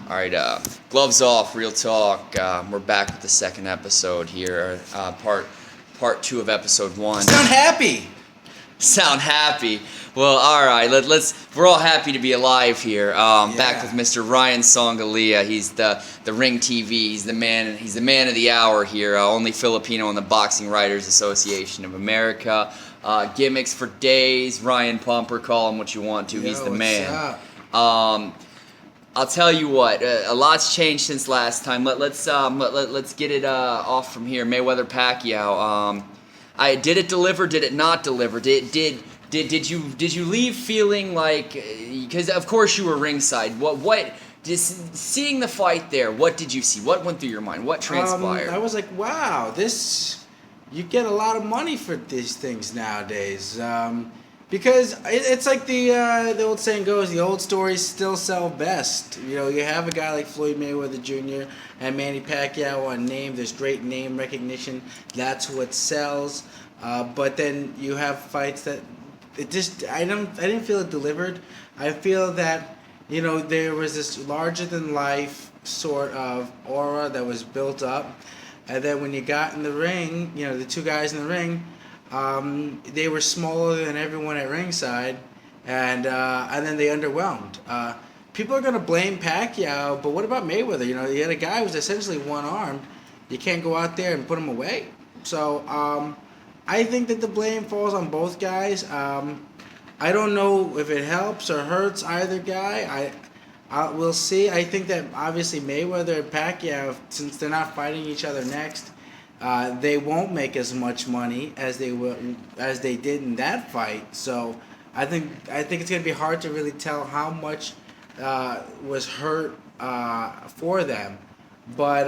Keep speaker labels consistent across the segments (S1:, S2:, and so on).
S1: All right, gloves off, real talk. We're back with the second episode here, part two of episode one.
S2: Sound happy.
S1: Sound happy. Well, all right. Let's. We're all happy to be alive here. Back with Mr. Ryan Songalia. He's the Ring TV. He's the man. He's the man of the hour here. Only Filipino in the Boxing Writers Association of America. Gimmicks for days. Ryan Pumper. Call him what you want to. He's the man. I'll tell you what. A lot's changed since last time. Let's get it off from here. Mayweather Pacquiao. Did it deliver? Did it not deliver? Did you leave feeling like, because of course you were ringside. What just seeing the fight there? What did you see? What went through your mind? What transpired?
S2: I was like, wow, you get a lot of money for these things nowadays. Because it's like the old saying goes, the old stories still sell best. You know, you have a guy like Floyd Mayweather Jr. and Manny Pacquiao on name. There's great name recognition. That's what sells. But then you have fights that I didn't feel it delivered. I feel that, you know, there was this larger than life sort of aura that was built up, and then when you got in the ring, you know, the two guys in the ring. They were smaller than everyone at ringside, and then they underwhelmed. People are gonna blame Pacquiao, but what about Mayweather? You know, you had a guy who was essentially one-armed. You can't go out there and put him away. So I think that the blame falls on both guys. I don't know if it helps or hurts either guy. We'll see. I think that obviously Mayweather and Pacquiao, since they're not fighting each other next. They won't make as much money as they did in that fight. So I think it's gonna be hard to really tell how much was hurt for them. But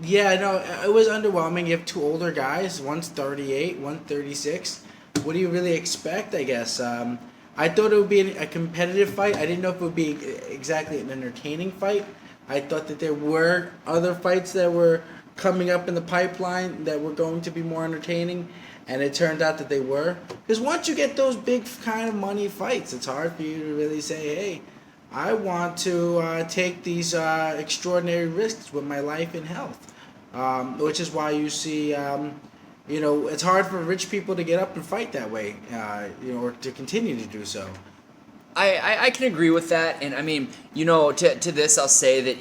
S2: it was underwhelming. You have two older guys. One's 38, one's 36. What do you really expect? I guess. I thought it would be a competitive fight. I didn't know if it would be exactly an entertaining fight. I thought that there were other fights that were coming up in the pipeline that were going to be more entertaining, and it turned out that they were. Because once you get those big kind of money fights, it's hard for you to really say, hey, I want to take these extraordinary risks with my life and health. Which is why you see, it's hard for rich people to get up and fight that way, or to continue to do so.
S1: I can agree with that, and I mean, to this I'll say that,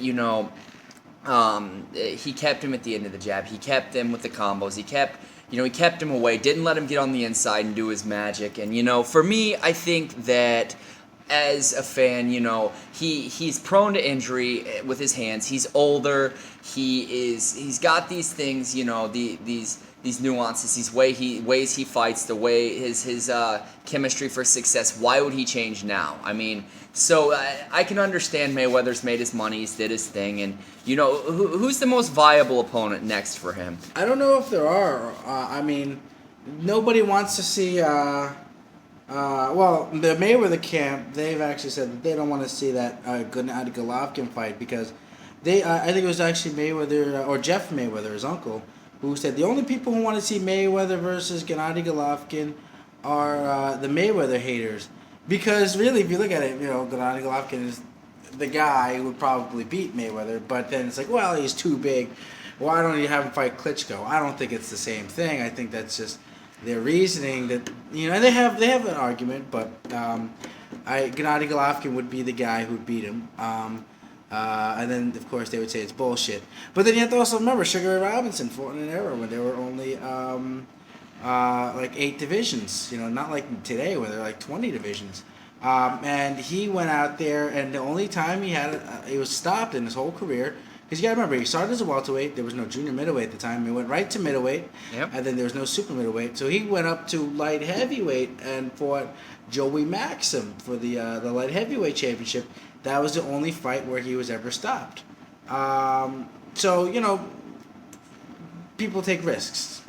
S1: he kept him at the end of the jab. He kept him with the combos. He kept him away. Didn't let him get on the inside and do his magic. And for me, I think that as a fan, he's prone to injury with his hands. He's older. He's got these things. These nuances, these ways he fights, the way his chemistry for success. Why would he change now? I mean, so I can understand Mayweather's made his money, he's did his thing, and who's the most viable opponent next for him?
S2: I don't know if there are. I mean, nobody wants to see. The Mayweather camp, they've actually said that they don't want to see that Gennady Golovkin fight because I think it was actually Mayweather or Jeff Mayweather, his uncle, who said the only people who want to see Mayweather versus Gennady Golovkin are the Mayweather haters. Because really, if you look at it, Gennady Golovkin is the guy who would probably beat Mayweather, but then it's like, well, he's too big. Why don't you have him fight Klitschko? I don't think it's the same thing. I think that's just their reasoning that, and they have an argument, but Gennady Golovkin would be the guy who'd beat him. And then, of course, they would say it's bullshit. But then you have to also remember Sugar Ray Robinson fought in an era when there were only like 8 divisions. Not like today where there are like 20 divisions. And he went out there, and the only time he was stopped in his whole career. Because you got to remember, he started as a welterweight. There was no junior middleweight at the time. He went right to middleweight.
S1: Yep.
S2: And then there was no super middleweight. So he went up to light heavyweight and fought Joey Maxim for the light heavyweight championship. That was the only fight where he was ever stopped. So, people take risks,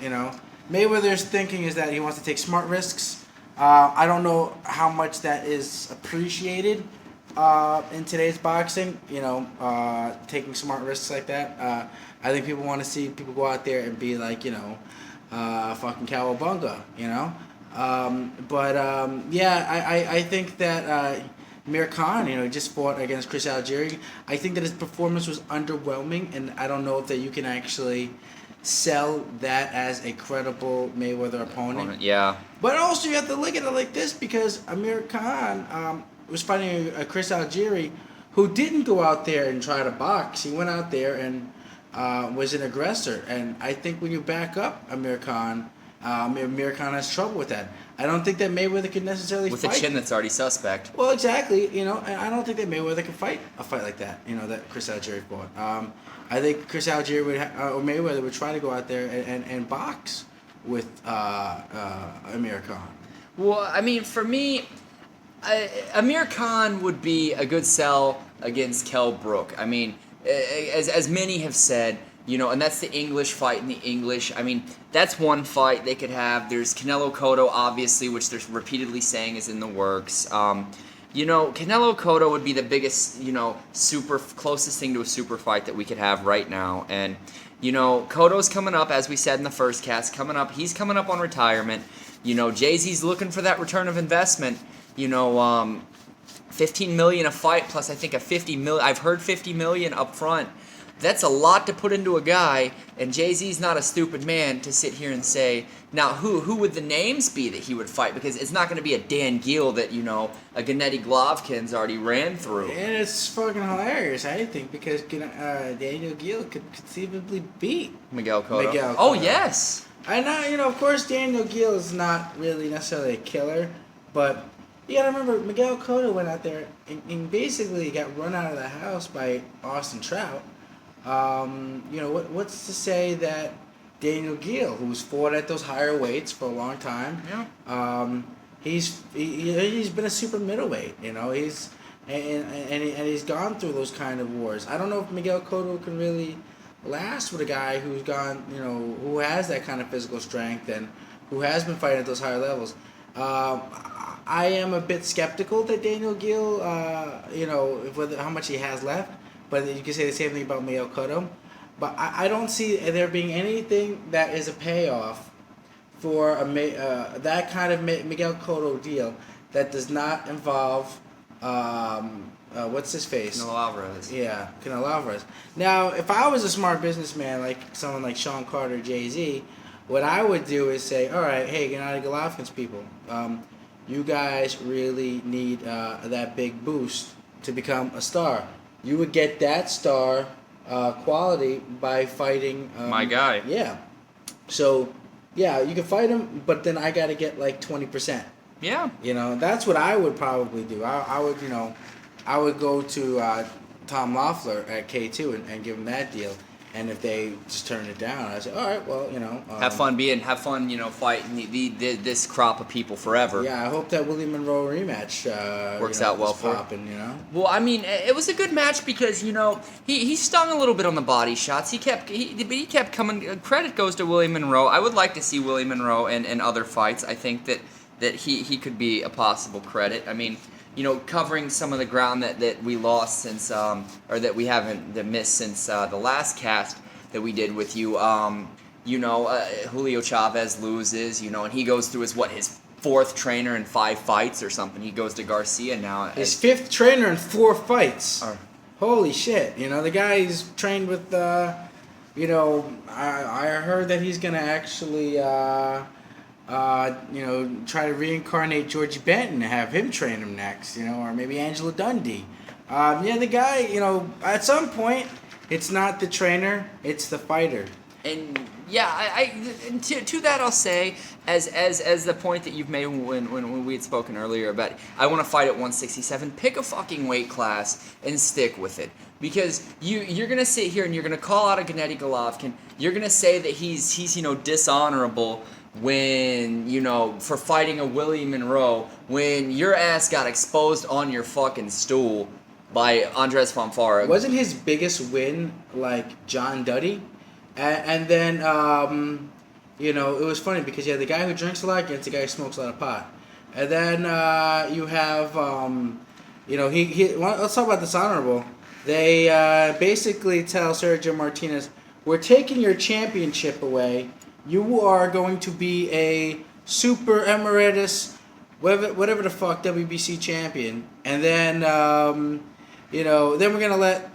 S2: Mayweather's thinking is that he wants to take smart risks. I don't know how much that is appreciated in today's boxing, taking smart risks like that. I think people want to see people go out there and be like, fucking cowabunga, I think that Amir Khan, he just fought against Chris Algieri. I think that his performance was underwhelming, and I don't know if that you can actually sell that as a credible Mayweather opponent.
S1: Yeah.
S2: But also you have to look at it like this, because Amir Khan was fighting a Chris Algieri who didn't go out there and try to box. He went out there and was an aggressor. And I think when you back up Amir Khan has trouble with that. I don't think that Mayweather could necessarily
S1: with
S2: fight.
S1: a chin that's already suspect.
S2: Well, exactly. And I don't think that Mayweather could fight a fight like that. That Chris Algieri fought. I think Chris Algieri or Mayweather would try to go out there and box with Amir Khan.
S1: Well, I mean, for me, Amir Khan would be a good sell against Kell Brook. I mean, as many have said, and that's the English fight in the English. I mean, that's one fight they could have. There's Canelo Cotto, obviously, which they're repeatedly saying is in the works. Canelo Cotto would be the biggest, super closest thing to a super fight that we could have right now. And, Cotto's coming up, as we said in the first cast, he's coming up on retirement. Jay-Z's looking for that return of investment. $15 million a fight, plus I think a $50 million. I've heard $50 million up front. That's a lot to put into a guy, and Jay-Z's not a stupid man to sit here and say, now who would the names be that he would fight? Because it's not going to be a Dan Gill that, a Gennady Golovkin's already ran through.
S2: And it's fucking hilarious, I think, because Daniel Gill could conceivably beat
S1: Miguel Cotto.
S2: Oh,
S1: yes.
S2: I know, of course, Daniel Gill is not really necessarily a killer, but you gotta remember, Miguel Cotto went out there and basically got run out of the house by Austin Trout. What's to say that Daniel Gill, who's fought at those higher weights for a long time, he's been a super middleweight. He's he's gone through those kind of wars. I don't know if Miguel Cotto can really last with a guy who's gone, who has that kind of physical strength and who has been fighting at those higher levels. I am a bit skeptical that Daniel Gill, how much he has left. But you can say the same thing about Miguel Cotto. But I don't see there being anything that is a payoff for that kind of Miguel Cotto deal that does not involve, what's his face?
S1: Canelo Alvarez.
S2: Yeah, Canelo Alvarez. Now, if I was a smart businessman, like someone like Sean Carter, Jay-Z, what I would do is say, all right, hey, Gennady Golovkin's people, you guys really need that big boost to become a star. You would get that star quality by fighting
S1: my guy.
S2: Yeah. So, yeah, you can fight him, but then I got to get like 20%.
S1: Yeah.
S2: That's what I would probably do. I would go to Tom Loeffler at K2 and give him that deal. And if they just turn it down, I say, all right, well,
S1: have fun, fighting this crop of people forever.
S2: Yeah, I hope that Willie Monroe rematch
S1: works out well for
S2: popping,
S1: Well, I mean, it was a good match because he stung a little bit on the body shots. He kept coming. Credit goes to Willie Monroe. I would like to see Willie Monroe in other fights. I think that he could be a possible credit. I mean, covering some of the ground that we lost since, or that we haven't missed since the last cast that we did with you. Julio Chavez loses, and he goes through his fourth trainer in 5 fights or something. He goes to Garcia now.
S2: His 5th trainer in 4 fights. Holy shit! The guy's trained with. I heard that he's gonna actually. Try to reincarnate Georgie Benton and have him train him next, or maybe Angela Dundee. The guy, at some point, it's not the trainer, it's the fighter.
S1: And and to that I'll say, as the point that you've made when we had spoken earlier about, I want to fight at 167, pick a fucking weight class and stick with it. Because you're going to sit here and you're going to call out a Gennady Golovkin, you're going to say that he's dishonorable when, for fighting a Willie Monroe, when your ass got exposed on your fucking stool by Andres Fonfara.
S2: Wasn't his biggest win like John Duddy? And then, it was funny because you had the guy who drinks a lot against the guy who smokes a lot of pot. And then you have, let's talk about dishonorable. They basically tell Sergio Martinez, we're taking your championship away. You are going to be a super emeritus whatever the fuck WBC champion, and then then we're gonna let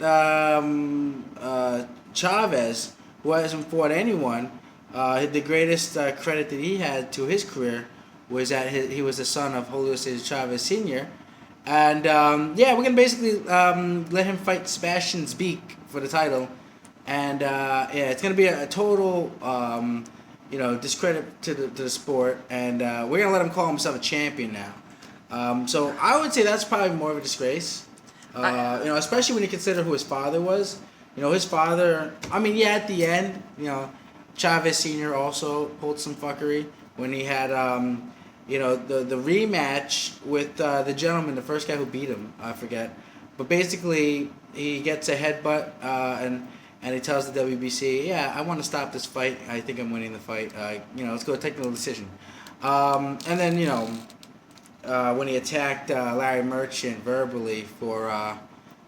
S2: Chavez, who hasn't fought anyone, the greatest credit that he had to his career was that he was the son of Julio Cesar Chavez Sr. And we're gonna basically let him fight Sebastian Zbik for the title, and it's gonna be a total discredit to the sport, and we're gonna let him call himself a champion now. So I would say that's probably more of a disgrace, especially when you consider who his father was. His father. I mean, yeah, at the end, Chavez Sr. also pulled some fuckery when he had the rematch with the gentleman, the first guy who beat him. I forget, but basically he gets a headbutt and he tells the WBC, yeah, I want to stop this fight. I think I'm winning the fight. Let's go technical decision. And then, when he attacked Larry Merchant verbally for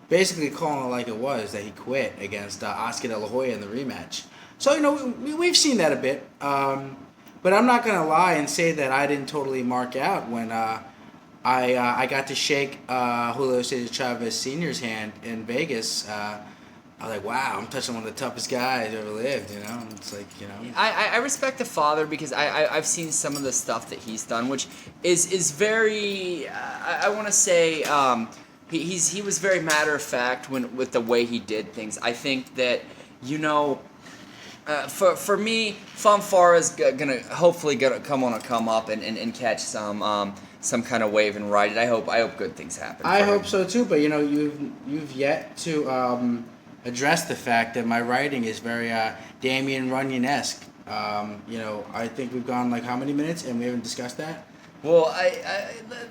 S2: basically calling it like it was, that he quit against Oscar De La Hoya in the rematch. So, we've seen that a bit. But I'm not going to lie and say that I didn't totally mark out when I got to shake Julio Cesar Chavez Sr.'s hand in Vegas. I was like, wow, I'm touching one of the toughest guys ever lived, It's like,
S1: I respect the father because I've seen some of the stuff that he's done, which is very, I want to say, he was very matter of fact with the way he did things. I think that, for me, Fanfare is hopefully gonna come up and catch some kind of wave and ride it. I hope good things happen.
S2: I hope so too, but you've yet to address the fact that my writing is very Damien Runyon-esque. I think we've gone like how many minutes and we haven't discussed that?
S1: Well,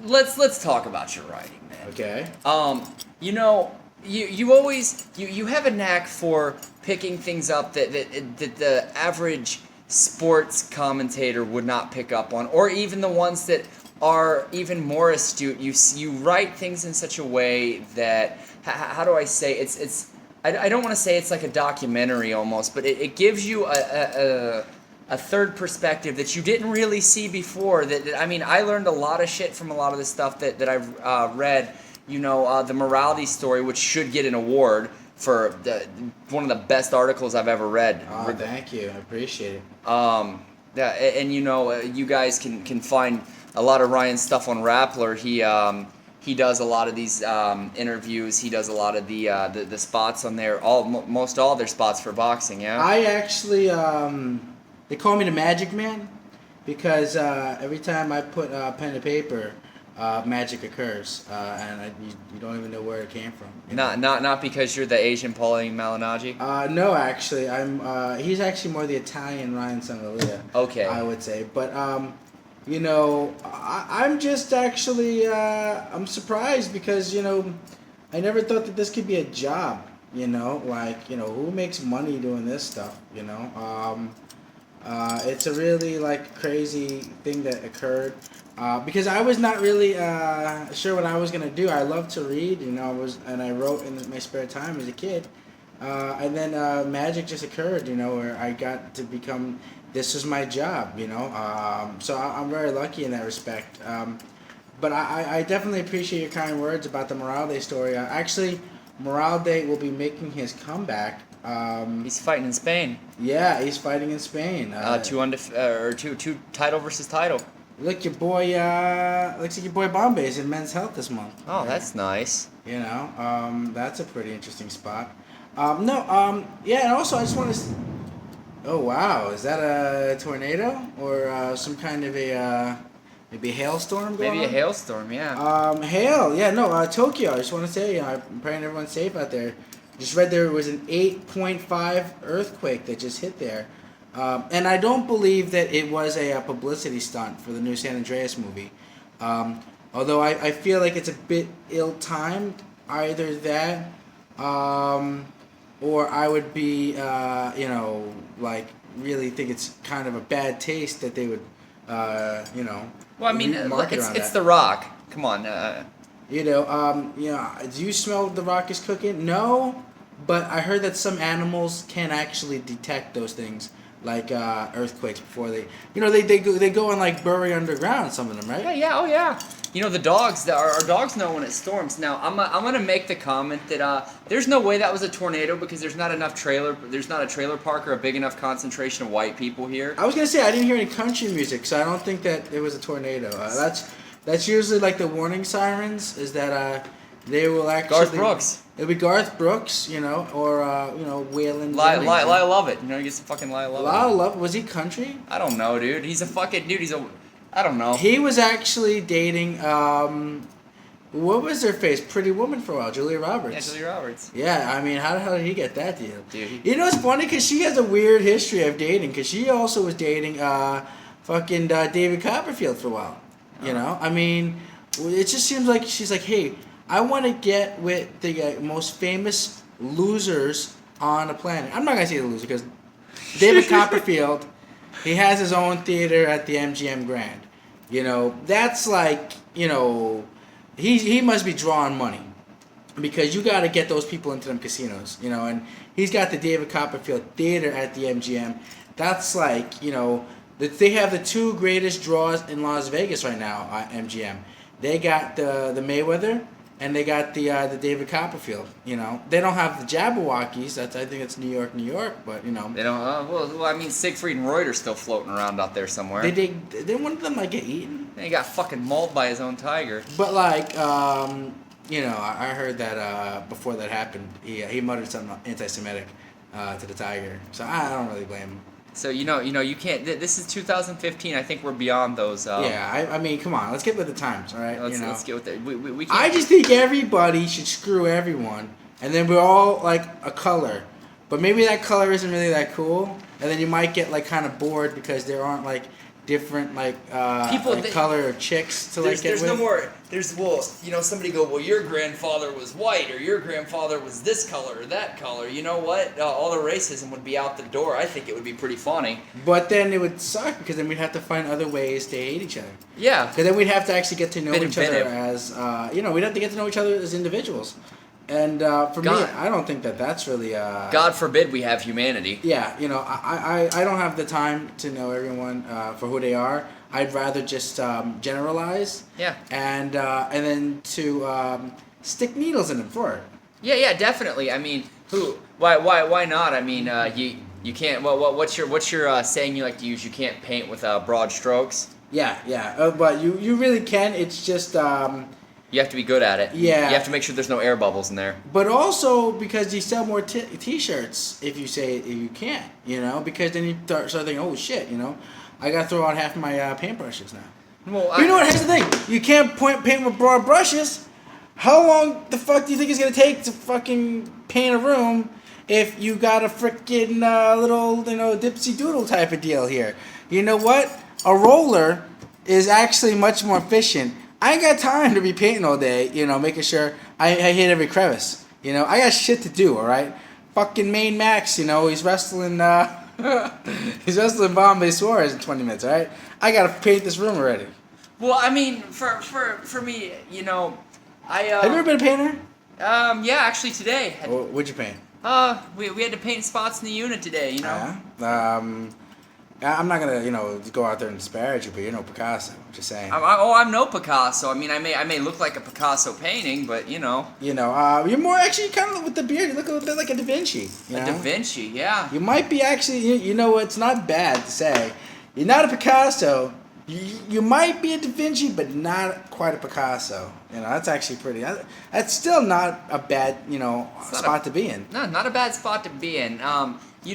S1: let's talk about your writing, man.
S2: Okay.
S1: You always you have a knack for picking things up that the average sports commentator would not pick up on, or even the ones that are even more astute. You write things in such a way that how do I say it's I don't want to say it's like a documentary almost, but it gives you a third perspective that you didn't really see before. I learned a lot of shit from a lot of the stuff that I've read. The morality story, which should get an award for one of the best articles I've ever read.
S2: Oh, thank you. I appreciate it.
S1: And you guys can find a lot of Ryan's stuff on Rappler. He does a lot of these interviews. He does a lot of the spots on there. Most all their spots for boxing. Yeah.
S2: I actually they call me the Magic Man because every time I put pen to paper, magic occurs, and you don't even know where it came from.
S1: Not because you're the Asian Paulie Malignaggi?
S2: No, actually, he's actually more the Italian Ryan Songalia.
S1: Okay.
S2: I would say, but I'm just actually I'm surprised because I never thought that this could be a job. Who makes money doing this stuff? It's a really crazy thing that occurred. Because I was not really sure what I was gonna do. I love to read, and I wrote in my spare time as a kid, and then magic just occurred, where I got to become. This was my job, So I'm very lucky in that respect. But I definitely appreciate your kind words about the Moralde story. Actually, Moralde will be making his comeback.
S1: He's fighting in Spain.
S2: Yeah, he's fighting in Spain.
S1: Two title versus title.
S2: Looks like your boy Bombay's in Men's Health this month.
S1: Oh, that's nice.
S2: That's a pretty interesting spot. And also I just want to. Oh wow, is that a tornado or some kind of maybe a hailstorm going on?
S1: Maybe a hailstorm, yeah.
S2: Hail, yeah, no, Tokyo. I just want to say, I'm praying everyone's safe out there. Just read there was an 8.5 earthquake that just hit there. And I don't believe that it was a publicity stunt for the new San Andreas movie. Although I feel like it's a bit ill-timed, either that, or I would be, really think it's kind of a bad taste that they would,
S1: Well, I mean, it's
S2: that.
S1: The Rock. Come on.
S2: Do you smell what The Rock is cooking? No, but I heard that some animals can actually detect those things. like earthquakes before they, they go and like bury underground. Some of them, right?
S1: Yeah, yeah, oh yeah. You know the dogs. Our dogs know when it storms. Now I'm gonna make the comment that there's no way that was a tornado because there's not enough There's not a trailer park or a big enough concentration of white people here.
S2: I was gonna say I didn't hear any country music, so I don't think that it was a tornado. That's usually like the warning sirens. Is that they will actually
S1: Garth Brooks.
S2: It'll be Garth Brooks, or Waylon.
S1: Lyle Lovett. You know, he gets fucking Lyle Lovett.
S2: Lyle Lovett, was he country?
S1: I don't know, dude. He's a fucking dude. I don't know.
S2: He was actually dating what was her face? Pretty Woman for a while, Julia Roberts.
S1: Yeah, Julia Roberts.
S2: Yeah, I mean, how the hell did he get that deal?
S1: Dude.
S2: You know, it's funny because she has a weird history of dating because she also was dating fucking David Copperfield for a while. You know, I mean, it just seems like she's like, hey, I want to get with the most famous losers on the planet. I'm not gonna say the loser because David Copperfield, he has his own theater at the MGM Grand. You know, that's like, he must be drawing money because you got to get those people into them casinos, and he's got the David Copperfield Theater at the MGM. That's like, they have the two greatest draws in Las Vegas right now at MGM. They got the Mayweather and they got the David Copperfield. They don't have the Jabberwockies. I think it's New York, but
S1: they don't. Well, I mean, Siegfried and Roy are still floating around out there somewhere.
S2: Didn't one of them like get eaten?
S1: He got fucking mauled by his own tiger.
S2: But like, I heard that before that happened, he muttered something anti-Semitic to the tiger. So I don't really blame him.
S1: So you can't. This is 2015. I think we're beyond those.
S2: Yeah, I mean, come on, let's get with the times, all right?
S1: Let's get with it. We can't.
S2: I just think everybody should screw everyone, and then we're all like a color, but maybe that color isn't really that cool, and then you might get like kind of bored because there aren't like different people color of chicks to like get
S1: there's
S2: with.
S1: No more. Somebody go, well, your grandfather was white or your grandfather was this color or that color. You know what? All the racism would be out the door. I think it would be pretty funny.
S2: But then it would suck because then we'd have to find other ways to hate each other.
S1: Yeah.
S2: Because then we'd have to actually get to know each other as we'd have to get to know each other as individuals. And for me, I don't think that's really.
S1: God forbid we have humanity.
S2: Yeah, I don't have the time to know everyone for who they are. I'd rather just generalize.
S1: Yeah.
S2: And then to stick needles in them for it.
S1: Yeah, definitely. I mean, why not? I mean, you can't. What's your saying you like to use? You can't paint with broad strokes.
S2: Yeah. But you really can. It's just.
S1: You have to be good at it.
S2: Yeah.
S1: You have to make sure there's no air bubbles in there.
S2: But also because you sell more T-shirts if you say you can't, because then you start thinking, oh shit, I gotta throw out half my paintbrushes now. Well, here's the thing: you can't paint with broad brushes. How long the fuck do you think it's gonna take to fucking paint a room if you got a freaking little dipsy doodle type of deal here? You know what? A roller is actually much more efficient. I ain't got time to be painting all day, making sure I hit every crevice. I got shit to do, all right? Fucking Main Max, he's wrestling Bombay Suarez in 20 minutes, all right? I got to paint this room already.
S1: Well, I mean, for me, I...
S2: Have you ever been a painter?
S1: Yeah, actually today.
S2: What'd you paint?
S1: We had to paint spots in the unit today,
S2: I'm not gonna, go out there and disparage you, but you're no Picasso. I'm just saying.
S1: I'm no Picasso. I mean, I may look like a Picasso painting, but you're
S2: more actually kind of with the beard. You look a little bit like a Da Vinci.
S1: Da Vinci, yeah.
S2: You might be actually. It's not bad to say. You're not a Picasso. You might be a Da Vinci, but not quite a Picasso. That's actually pretty. That's still not a bad, spot to be in.
S1: No, not a bad spot to be in.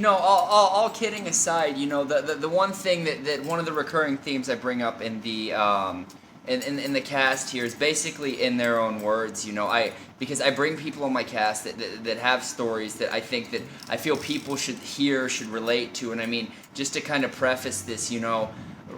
S1: All kidding aside, the one thing that one of the recurring themes I bring up in the in the cast here is basically in their own words. Because I bring people on my cast that have stories that I think that I feel people should hear, should relate to, and I mean, just to kind of preface this,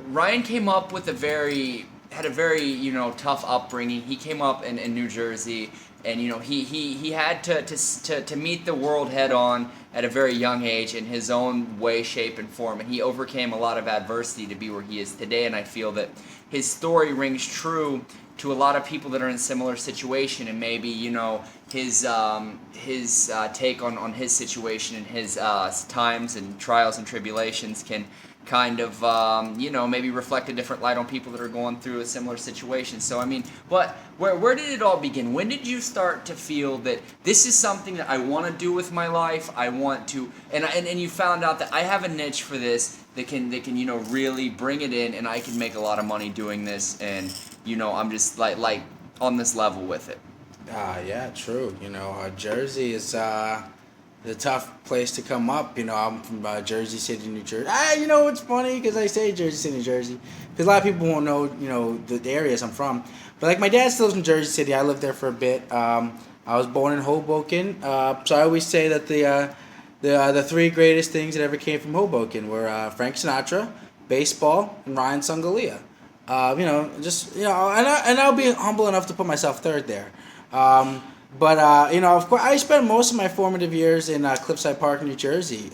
S1: Ryan came up with had a very tough upbringing. He came up in New Jersey, and he had to meet the world head on at a very young age in his own way, shape, and form, and he overcame a lot of adversity to be where he is today. And I feel that his story rings true to a lot of people that are in similar situation, and maybe his take on his situation and his times and trials and tribulations can kind of maybe reflect a different light on people that are going through a similar situation. So I mean, where did it all begin? When did you start to feel that this is something that I want to do with my life? I want to, and you found out that I have a niche for this that can really bring it in, and I can make a lot of money doing this, and I'm just like on this level with it.
S2: Yeah, true. Jersey is the tough place to come up. I'm from Jersey City, New Jersey. It's funny because I say Jersey City, New Jersey, because a lot of people won't know, the areas I'm from. But like my dad still lives in Jersey City. I lived there for a bit. I was born in Hoboken, so I always say that the three greatest things that ever came from Hoboken were Frank Sinatra, baseball, and Ryan Songalia. And I'll be humble enough to put myself third there. But of course, I spent most of my formative years in Cliffside Park, New Jersey,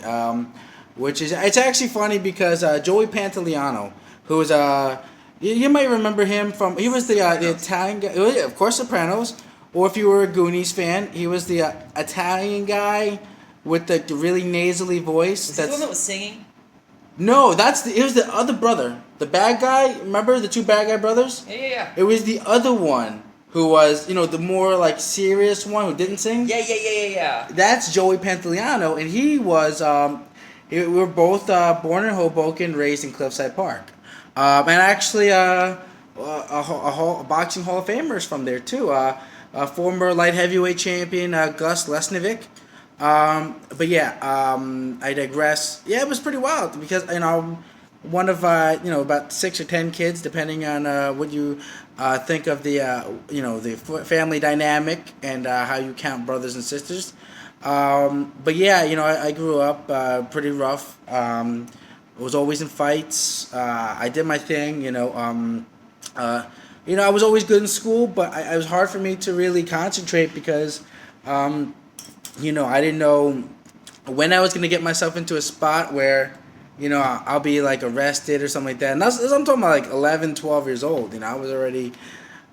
S2: which is, it's actually funny because Joey Pantoliano, who was you might remember him from, he was the Italian guy, of course, Sopranos, or if you were a Goonies fan, he was the Italian guy with the really nasally voice.
S1: Was he the one that was singing?
S2: No, it was the other brother, the bad guy. Remember the two bad guy brothers?
S1: Yeah.
S2: It was the other one. Who was, the more, like, serious one who didn't sing?
S1: Yeah.
S2: That's Joey Pantoliano, and he was, we were both born in Hoboken, raised in Cliffside Park. And actually, a boxing Hall of Famers from there, too. Former light heavyweight champion, Gus Lesnovic. But yeah, I digress. Yeah, it was pretty wild, because, one of, about 6 or 10 kids, depending on what you think of the, the family dynamic and how you count brothers and sisters. But yeah, I grew up pretty rough. I was always in fights. I did my thing, I was always good in school, but it was hard for me to really concentrate because, I didn't know when I was going to get myself into a spot where, I'll be, like, arrested or something like that. And I'm talking about, like, 11, 12 years old. I was already,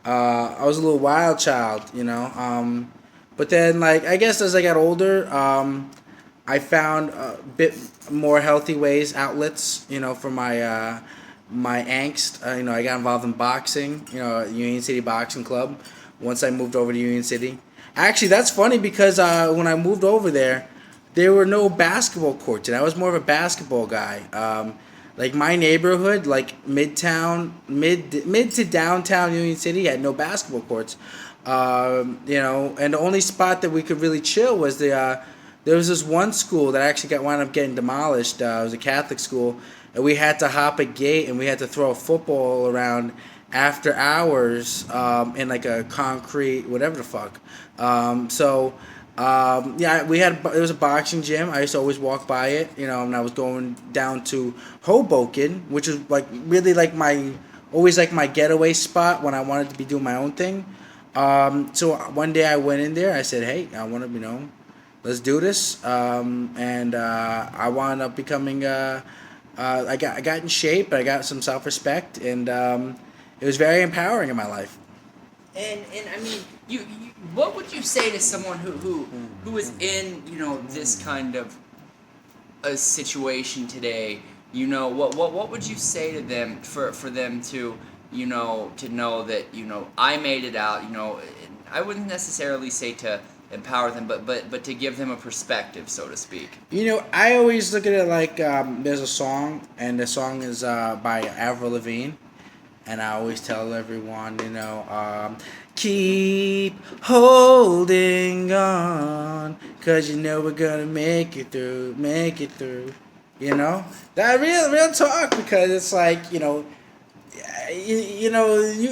S2: I was a little wild child, But then, like, I guess as I got older, I found a bit more healthy outlets, for my my angst. I got involved in boxing, Union City Boxing Club, once I moved over to Union City. Actually, that's funny because when I moved over there were no basketball courts, and I was more of a basketball guy. Like my neighborhood, like mid to downtown Union City, had no basketball courts. And the only spot that we could really chill was there was this one school that actually wound up getting demolished. It was a Catholic school, and we had to hop a gate and we had to throw a football around after hours in like a concrete whatever the fuck. It was a boxing gym. I used to always walk by it, and I was going down to Hoboken, which is like really like always like my getaway spot when I wanted to be doing my own thing. So one day I went in there. I said, "Hey, I want to, let's do this." And I wound up becoming. I got in shape. I got some self-respect, and it was very empowering in my life.
S1: And I mean, you what would you say to someone who is in this kind of a situation today? What would you say to them for them to to know that I made it out? I wouldn't necessarily say to empower them, but to give them a perspective, so to speak.
S2: I always look at it like there's a song, and the song is by Avril Lavigne. And I always tell everyone, keep holding on, 'cause we're gonna make it through. That real talk, because it's like,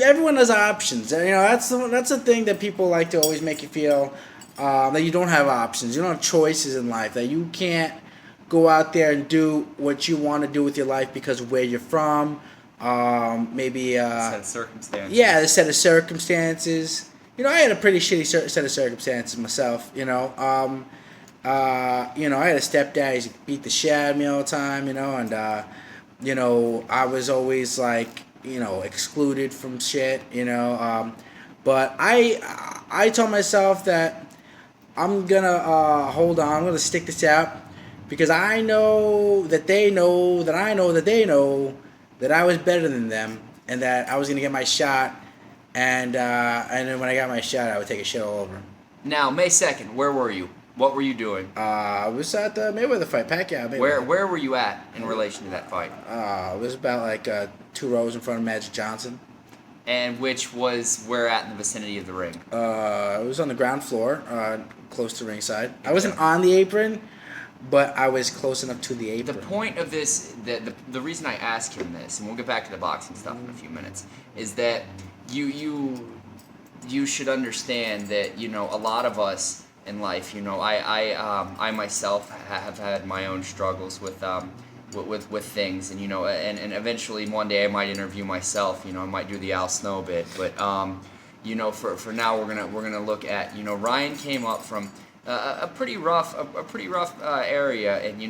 S2: everyone has options. That's the thing that people like to always make you feel that you don't have options. You don't have choices in life, that you can't go out there and do what you want to do with your life because of where you're from. Maybe
S1: set of circumstances.
S2: Yeah, the set of circumstances. I had a pretty shitty set of circumstances myself. I had a stepdad who beat the shit out of me all the time. And I was always like, excluded from shit. But I told myself that I'm gonna hold on. I'm gonna stick this out because I know that they know that I know that they know that I was better than them and that I was gonna get my shot. And then when I got my shot, I would take a shit all over.
S1: Now, May 2nd, where were you? What were you doing?
S2: I was at the Mayweather fight, Pacquiao. Mayweather.
S1: Where were you at in relation to that fight?
S2: It was about like 2 rows in front of Magic Johnson.
S1: And which was where at in the vicinity of the ring?
S2: It was on the ground floor, close to ringside. I wasn't on the apron, but I was close enough to the apron.
S1: The point of this, the reason I ask him this, and we'll get back to the boxing stuff in a few minutes, is that you should understand that a lot of us in life, I myself have had my own struggles with things, and and eventually one day I might interview myself. I might do the Al Snow bit, but for now we're gonna look at Ryan came up from a pretty rough area, and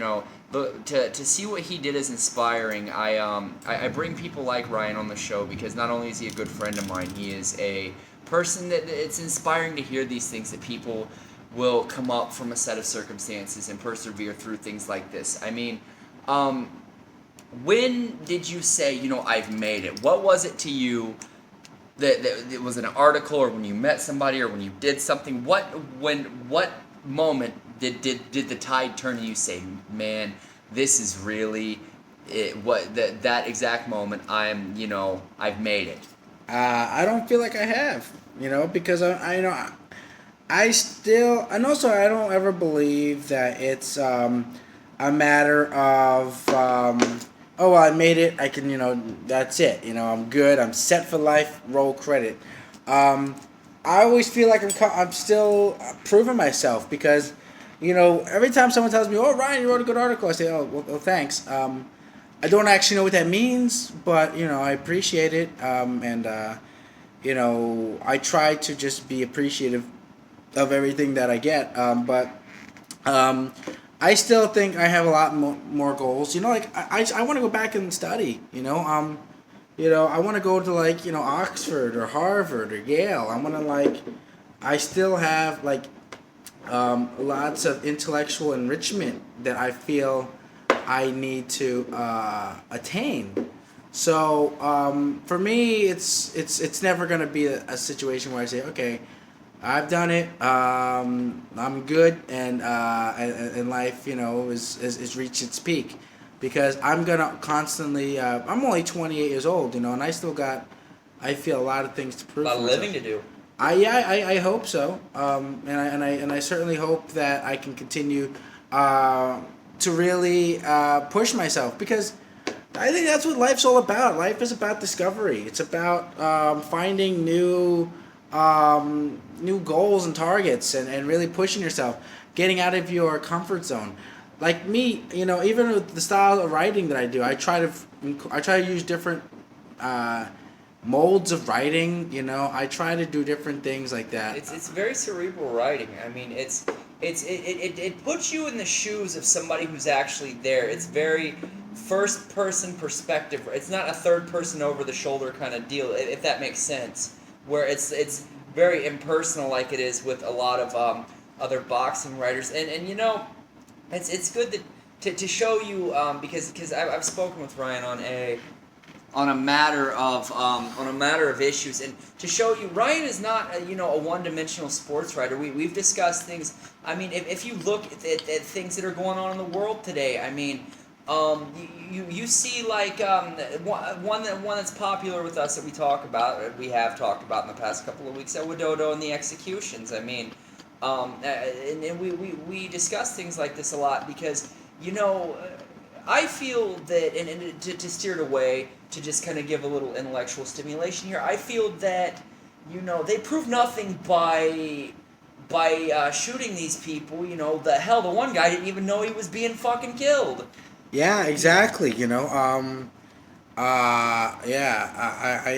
S1: to see what he did is inspiring. I bring people like Ryan on the show because not only is he a good friend of mine, he is a person that it's inspiring to hear these things, that people will come up from a set of circumstances and persevere through things like this. I mean, when did you say, I've made it? What was it to you that it was an article, or when you met somebody, or when you did something? What moment did the tide turn and you say, man, this is really it? That exact moment, I've made it.
S2: I don't feel like I have, because I still, and also I don't ever believe that it's a matter of oh, well, I made it, I can, that's it, I'm good, I'm set for life, roll credit. I always feel like I'm still proving myself because, every time someone tells me, oh, Ryan, you wrote a good article, I say, oh, well thanks. I don't actually know what that means, but, I appreciate it, and I try to just be appreciative of everything that I get, but I still think I have a lot more goals. I want to go back and study. I want to go to Oxford or Harvard or Yale. I still have lots of intellectual enrichment that I feel I need to attain. So for me, it's never gonna be a situation where I say, okay, I've done it. I'm good, and life, is reached its peak, because I'm gonna constantly. I'm only 28 years old, and I still got. I feel a lot of things to prove.
S1: A lot of living to do.
S2: I hope so. And I certainly hope that I can continue to really push myself, because I think that's what life's all about. Life is about discovery. It's about finding new goals and targets, and really pushing yourself, getting out of your comfort zone. Like me, even with the style of writing that I do, I try to use different molds of writing. I try to do different things like that.
S1: It's very cerebral writing. I mean, it puts you in the shoes of somebody who's actually there. It's very first person perspective. It's not a third person over the shoulder kind of deal, if that makes sense. Where it's very impersonal, like it is with a lot of other boxing writers, and it's good to show you, because I've spoken with Ryan on a matter of issues, and to show you, Ryan is not a one-dimensional sports writer. We've discussed things. I mean, if you look at things that are going on in the world today, I mean, you see one that's popular with us that we have talked about in the past couple of weeks, Widodo and the executions. I mean, and we discuss things like this a lot because I feel that, and to steer it away, to just kind of give a little intellectual stimulation here, I feel that they prove nothing by shooting these people. The one guy didn't even know he was being fucking killed.
S2: Yeah, exactly. I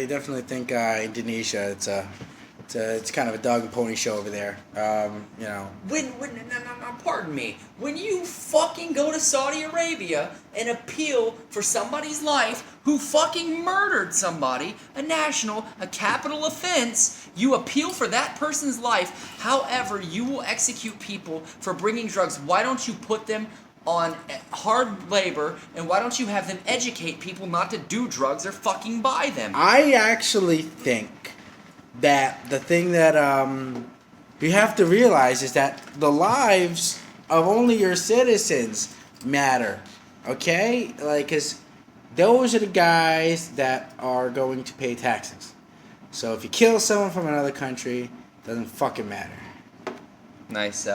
S2: definitely think Indonesia. It's kind of a dog and pony show over there. You know.
S1: Pardon me. When you fucking go to Saudi Arabia and appeal for somebody's life who fucking murdered somebody, a capital offense, you appeal for that person's life. However, you will execute people for bringing drugs. Why don't you put them on hard labor, and why don't you have them educate people not to do drugs or fucking buy them?
S2: I actually think that the thing that you have to realize is that the lives of only your citizens matter, okay? Like, 'cause those are the guys that are going to pay taxes. So if you kill someone from another country, it doesn't fucking matter.
S1: Nice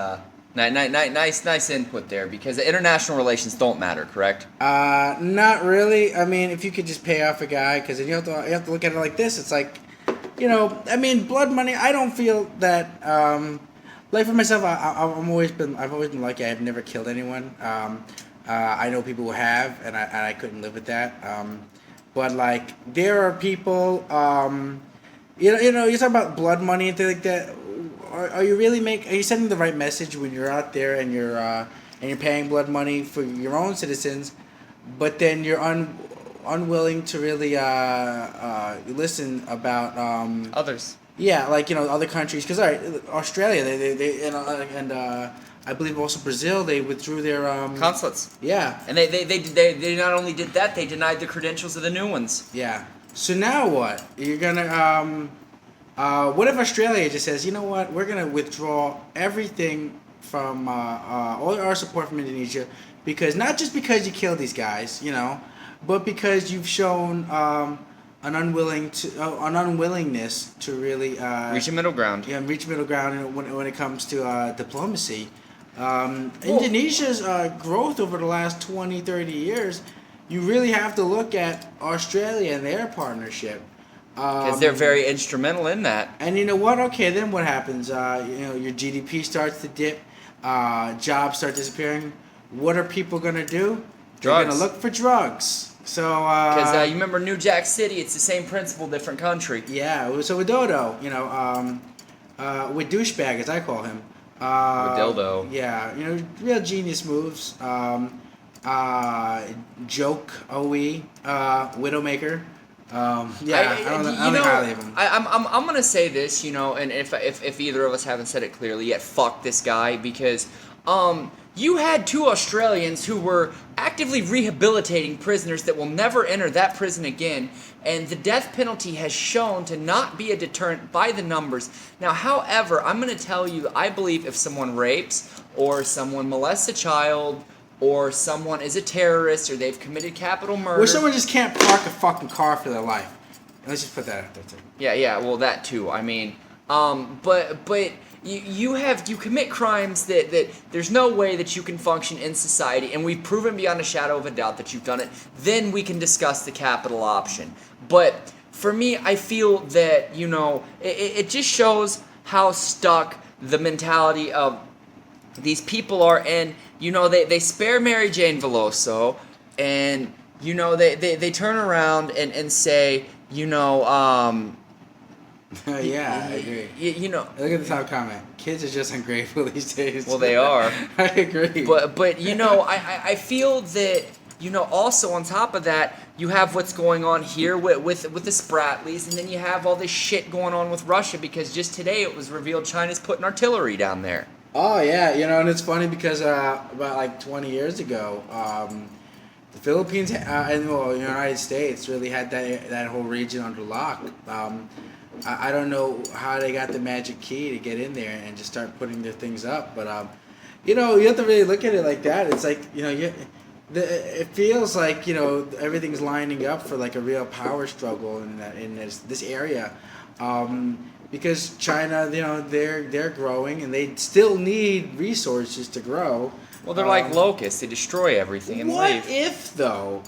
S1: input there, because international relations don't matter, correct?
S2: Not really. I mean, if you could just pay off a guy, because you have to look at it like this. It's like, you know, I mean, blood money. I don't feel that. Like for myself, I've always been lucky. I've never killed anyone. I know people who have, and I couldn't live with that. But like, there are people. You know, you talk about blood money and things like that. Are you really Are you sending the right message when you're out there and you're paying blood money for your own citizens, but then you're unwilling to really listen about
S1: Others?
S2: Yeah, like, you know, other countries. Because Australia, they and I believe also Brazil, they withdrew their
S1: consulates.
S2: Yeah,
S1: and they not only did that, they denied the credentials of the new ones.
S2: Yeah. So now what? You're gonna what if Australia just says, you know what, we're going to withdraw everything from all our support from Indonesia, because not just because you killed these guys, you know, but because you've shown an unwillingness to really
S1: reach a middle ground.
S2: Yeah, reach middle ground when it comes to diplomacy. Indonesia's growth over the last 20, 30 years, you really have to look at Australia and their partnership.
S1: Because they're very instrumental in that.
S2: And you know what? Okay, then what happens? You know, your GDP starts to dip, jobs start disappearing. What are people gonna do?
S1: Drugs.
S2: They're gonna look for drugs. So
S1: because you remember New Jack City, it's the same principle, different country.
S2: Yeah. So with Dodo, you know, with douchebag as I call him.
S1: With Dildo.
S2: Yeah, you know, real genius moves. Joke, OE, Widowmaker. Yeah, I don't think highly of him.
S1: I'm gonna say this, you know, and if either of us haven't said it clearly yet, fuck this guy, because you had two Australians who were actively rehabilitating prisoners that will never enter that prison again, and the death penalty has shown to not be a deterrent by the numbers. Now, however, I'm gonna tell you, I believe if someone rapes or someone molests a child, or someone is a terrorist, or they've committed capital murder.
S2: Or someone just can't park a fucking car for their life. Let's just put that out there too.
S1: Yeah, well, that too. I mean, but you commit crimes that there's no way that you can function in society, and we've proven beyond a shadow of a doubt that you've done it. Then we can discuss the capital option. But for me, I feel that, you know, it just shows how stuck the mentality of these people are, and you know, they spare Mary Jane Veloso, and you know, they turn around and say, you know,
S2: yeah, I agree.
S1: You know,
S2: look at the top comment. Kids are just ungrateful these days.
S1: Well, they are.
S2: I agree.
S1: But you know, I feel that, you know, also on top of that, you have what's going on here with the Spratlys, and then you have all this shit going on with Russia, because just today it was revealed China's putting artillery down there.
S2: Oh yeah, you know, and it's funny because about like 20 years ago, the Philippines and the United States really had that whole region under lock. I don't know how they got the magic key to get in there and just start putting their things up, but you know, you have to really look at it like that. It's like, you know, it feels like, you know, everything's lining up for like a real power struggle in this area. Because China, you know, they're growing, and they still need resources to grow.
S1: Well, they're like locusts; they destroy everything and leave.
S2: What if though,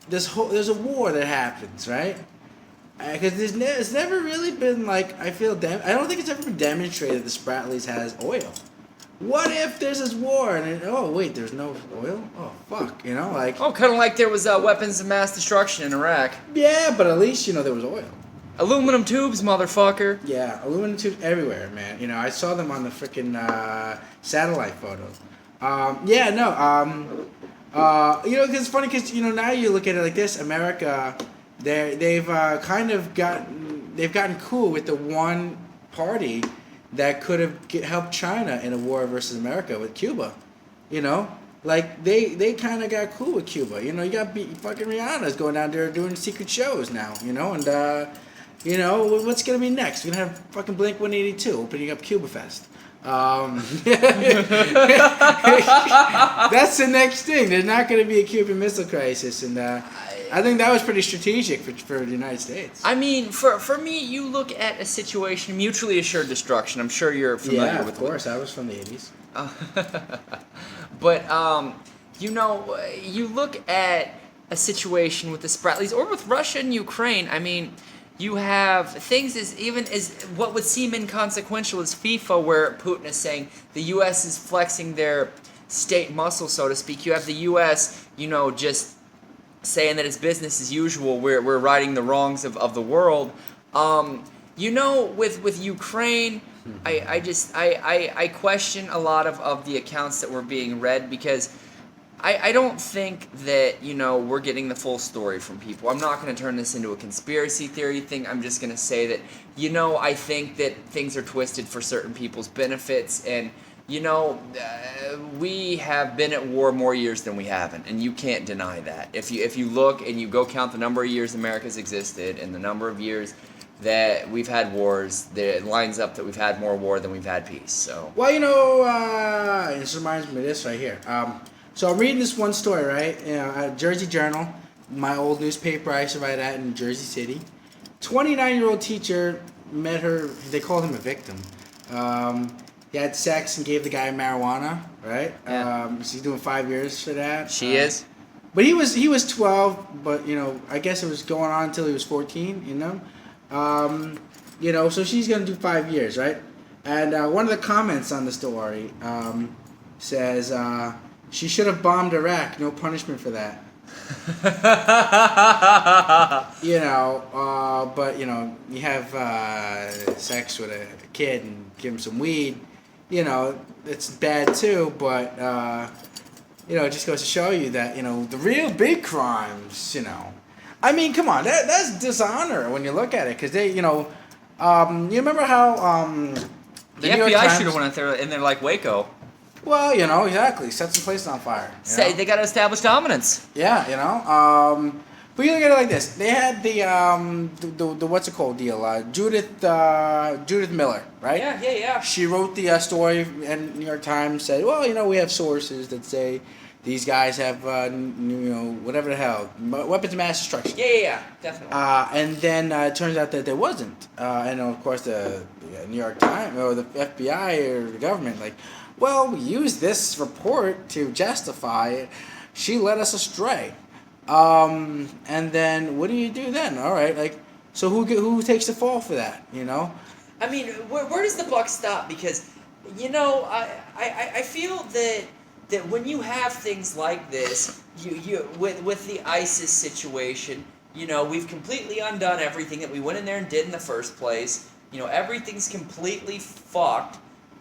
S2: there's a war that happens, right? Because it's never really been like, I don't think it's ever been demonstrated that the Spratlys has oil. What if there's this war and wait, there's no oil? Oh fuck, you know, like.
S1: Oh, kind of like there was weapons of mass destruction in Iraq.
S2: Yeah, but at least, you know, there was oil.
S1: Aluminum tubes, motherfucker.
S2: Yeah, aluminum tubes everywhere, man. You know, I saw them on the freaking satellite photos. You know, 'cause it's funny because you know now you look at it like this. America, they've kind of gotten cool with the one party that could have helped China in a war versus America with Cuba. You know, like they kind of got cool with Cuba. You know, you got fucking Rihanna's going down there doing secret shows now. You know, and you know what's gonna be next? We're gonna have fucking Blink-182 opening up Cuba Fest. That's the next thing. There's not going to be a Cuban Missile Crisis, and I think that was pretty strategic for the United States.
S1: I mean, for me, you look at a situation, mutually assured destruction. I'm sure you're familiar with.
S2: Yeah, of course. I was from the 80s.
S1: But you know, you look at a situation with the Spratlys or with Russia and Ukraine. I mean, you have things as what would seem inconsequential as FIFA, where Putin is saying the U.S. is flexing their state muscle, so to speak. You have the U.S., you know, just saying that it's business as usual. We're righting the wrongs of the world. You know, with Ukraine, I question a lot of the accounts that were being read because I don't think that, you know, we're getting the full story from people. I'm not going to turn this into a conspiracy theory thing. I'm just going to say that, you know, I think that things are twisted for certain people's benefits. And, you know, we have been at war more years than we haven't. And you can't deny that. If you look and you go count the number of years America's existed and the number of years that we've had wars, it lines up that we've had more war than we've had peace. So.
S2: Well, you know, this reminds me of this right here. So I'm reading this one story, right? You know, Jersey Journal, my old newspaper I used to write at in Jersey City. 29-year-old teacher met her, they called him a victim. He had sex and gave the guy marijuana, right?
S1: Yeah.
S2: So he's doing 5 years for that.
S1: She is?
S2: But he was 12, but, you know, I guess it was going on until he was 14, you know? You know, so she's going to do 5 years, right? And one of the comments on the story says... she should have bombed Iraq. No punishment for that. You know, but you know, you have sex with a kid and give him some weed. You know, it's bad too. But you know, it just goes to show you that you know the real big crimes. You know, I mean, come on, that's dishonor when you look at it, because they, you know, you remember how
S1: the FBI should have went out there in there like Waco.
S2: Well, you know, exactly. Set some places on fire.
S1: Say they got to establish dominance.
S2: Yeah, you know. But you look at it like this. They had the what's it called deal? Judith Miller, right?
S1: Yeah.
S2: She wrote the story, and New York Times said, well, you know, we have sources that say these guys have, you know, whatever the hell, weapons of mass destruction.
S1: Yeah, definitely.
S2: And then it turns out that there wasn't. And of course, the New York Times or the FBI or the government, like, well, we used this report to justify it. She led us astray. And then what do you do then? All right, like, so who takes the fall for that? You know?
S1: I mean, where does the buck stop? Because, you know, I feel that when you have things like this, you with the ISIS situation, you know, we've completely undone everything that we went in there and did in the first place. You know, everything's completely fucked.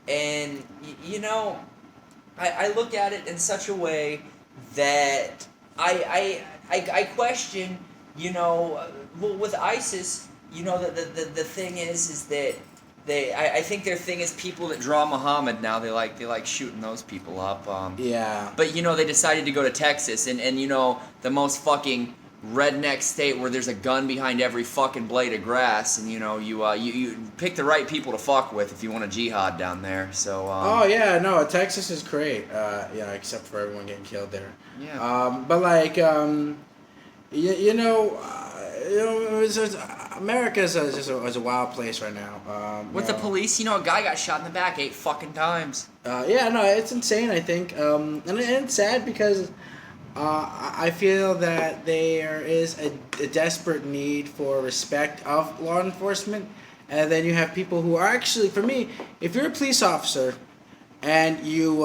S1: And, you know, I look at it in such a way that I question, you know, with ISIS, you know, the thing is that I think their thing is people that draw Muhammad now. They like shooting those people up.
S2: Yeah.
S1: But, you know, they decided to go to Texas and you know, the most fucking redneck state where there's a gun behind every fucking blade of grass, and you know you pick the right people to fuck with if you want a jihad down there. So
S2: oh yeah, no, Texas is great. Yeah, except for everyone getting killed there.
S1: Yeah.
S2: But like you know, America is a wild place right now.
S1: With the police, you know, a guy got shot in the back 8 fucking times.
S2: Yeah, no, it's insane. I think, and it's sad because. I feel that there is a desperate need for respect of law enforcement, and then you have people who are actually, for me, if you're a police officer and you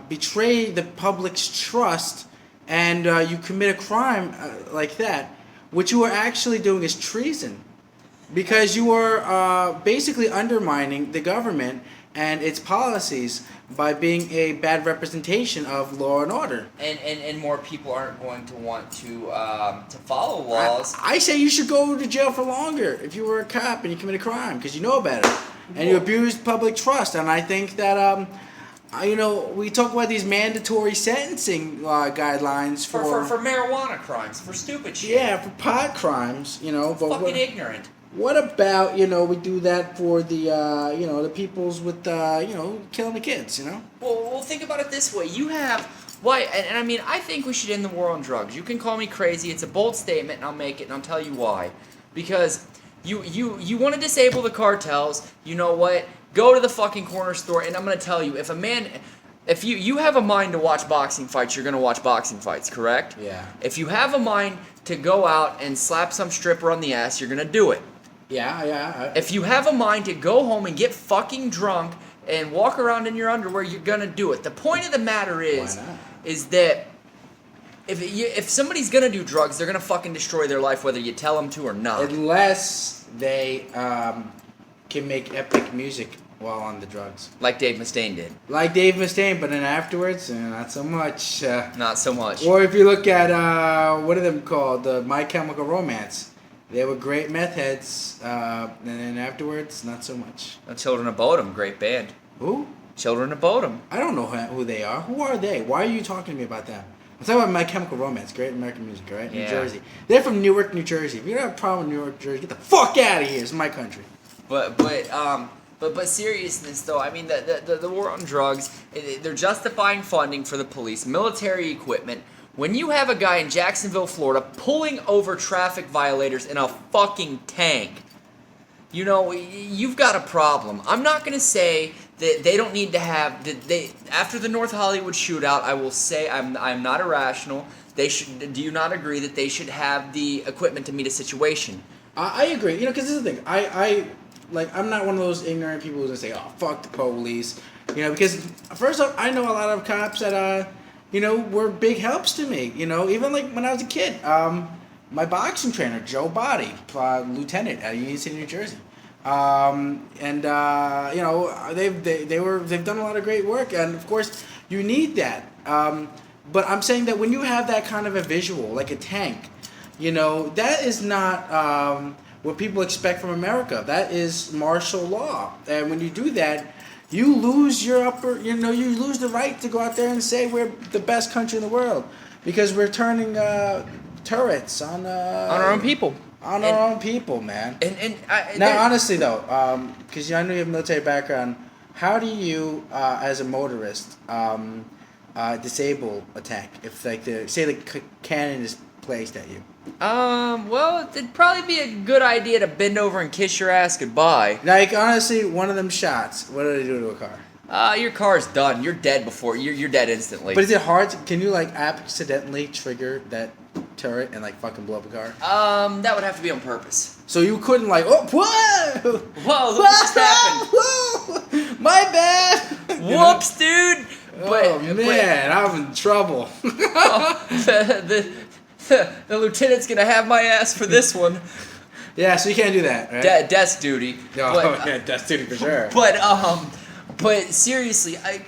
S2: betray the public's trust and you commit a crime like that, what you are actually doing is treason. because you are basically undermining the government and its policies by being a bad representation of law and order.
S1: And more people aren't going to want to follow laws.
S2: I say you should go to jail for longer if you were a cop and you commit a crime because you know better and you abused public trust. And I think that we talk about these mandatory sentencing guidelines for
S1: marijuana crimes, for stupid shit.
S2: Yeah, for pot crimes, but
S1: fucking ignorant.
S2: What about, we do that for the, the peoples with, killing the kids,
S1: Well, think about it this way. You have, and I mean, I think we should end the war on drugs. You can call me crazy. It's a bold statement, and I'll make it, and I'll tell you why. Because you want to disable the cartels, you know what? Go to the fucking corner store, and I'm going to tell you, if you have a mind to watch boxing fights, you're going to watch boxing fights, correct?
S2: Yeah.
S1: If you have a mind to go out and slap some stripper on the ass, you're going to do it.
S2: Yeah.
S1: If you have a mind to go home and get fucking drunk and walk around in your underwear, you're gonna do it. The point of the matter is that if somebody's gonna do drugs, they're gonna fucking destroy their life whether you tell them to or not.
S2: Unless they can make epic music while on the drugs.
S1: Like Dave Mustaine did.
S2: Like Dave Mustaine, but then afterwards, not so much.
S1: Not so much.
S2: Or if you look at, what are them called? The My Chemical Romance. They were great meth heads, and then afterwards, not so much.
S1: Children of Bodom, great band.
S2: Who?
S1: Children of Bodom.
S2: I don't know who they are. Who are they? Why are you talking to me about them? I'm talking about My Chemical Romance, great American music, right?
S1: Yeah.
S2: New Jersey. They're from Newark, New Jersey. If you don't have a problem with Newark, Jersey, get the fuck out of here. It's my country.
S1: But seriousness though, I mean the war on drugs, they're justifying funding for the police, military equipment. When you have a guy in Jacksonville, Florida, pulling over traffic violators in a fucking tank, you've got a problem. I'm not going to say that they don't need to have... After the North Hollywood shootout, I will say I'm not irrational. Do you not agree that they should have the equipment to meet a situation?
S2: I agree. Because this is the thing. I'm not one of those ignorant people who's going to say, oh, fuck the police. Because first off, I know a lot of cops that... were big helps to me. Even like when I was a kid. My boxing trainer, Joe Body, lieutenant at Union City, New Jersey. They've done a lot of great work, and of course you need that. But I'm saying that when you have that kind of a visual, like a tank, that is not what people expect from America. That is martial law, and when you do that, you lose you lose the right to go out there and say we're the best country in the world because we're turning turrets on
S1: our own people.
S2: On our own people, man. Now, honestly though, because I know you have a military background, how do you, as a motorist, disable a tank if say the cannon is placed at you?
S1: Well, it'd probably be a good idea to bend over and kiss your ass goodbye.
S2: Like, honestly, one of them shots, what do they do to a car?
S1: Your car's done. You're dead before. You're dead instantly.
S2: But is it hard? Can you, accidentally trigger that turret and, fucking blow up a car?
S1: That would have to be on purpose.
S2: So you couldn't, whoa!
S1: Whoa, look what just happened.
S2: Whoa! My bad!
S1: Whoops, dude!
S2: Man, I'm in trouble.
S1: The lieutenant's gonna have my ass for this one.
S2: Yeah, so you can't do that, right?
S1: Desk duty.
S2: Yeah, desk duty for sure.
S1: But seriously, I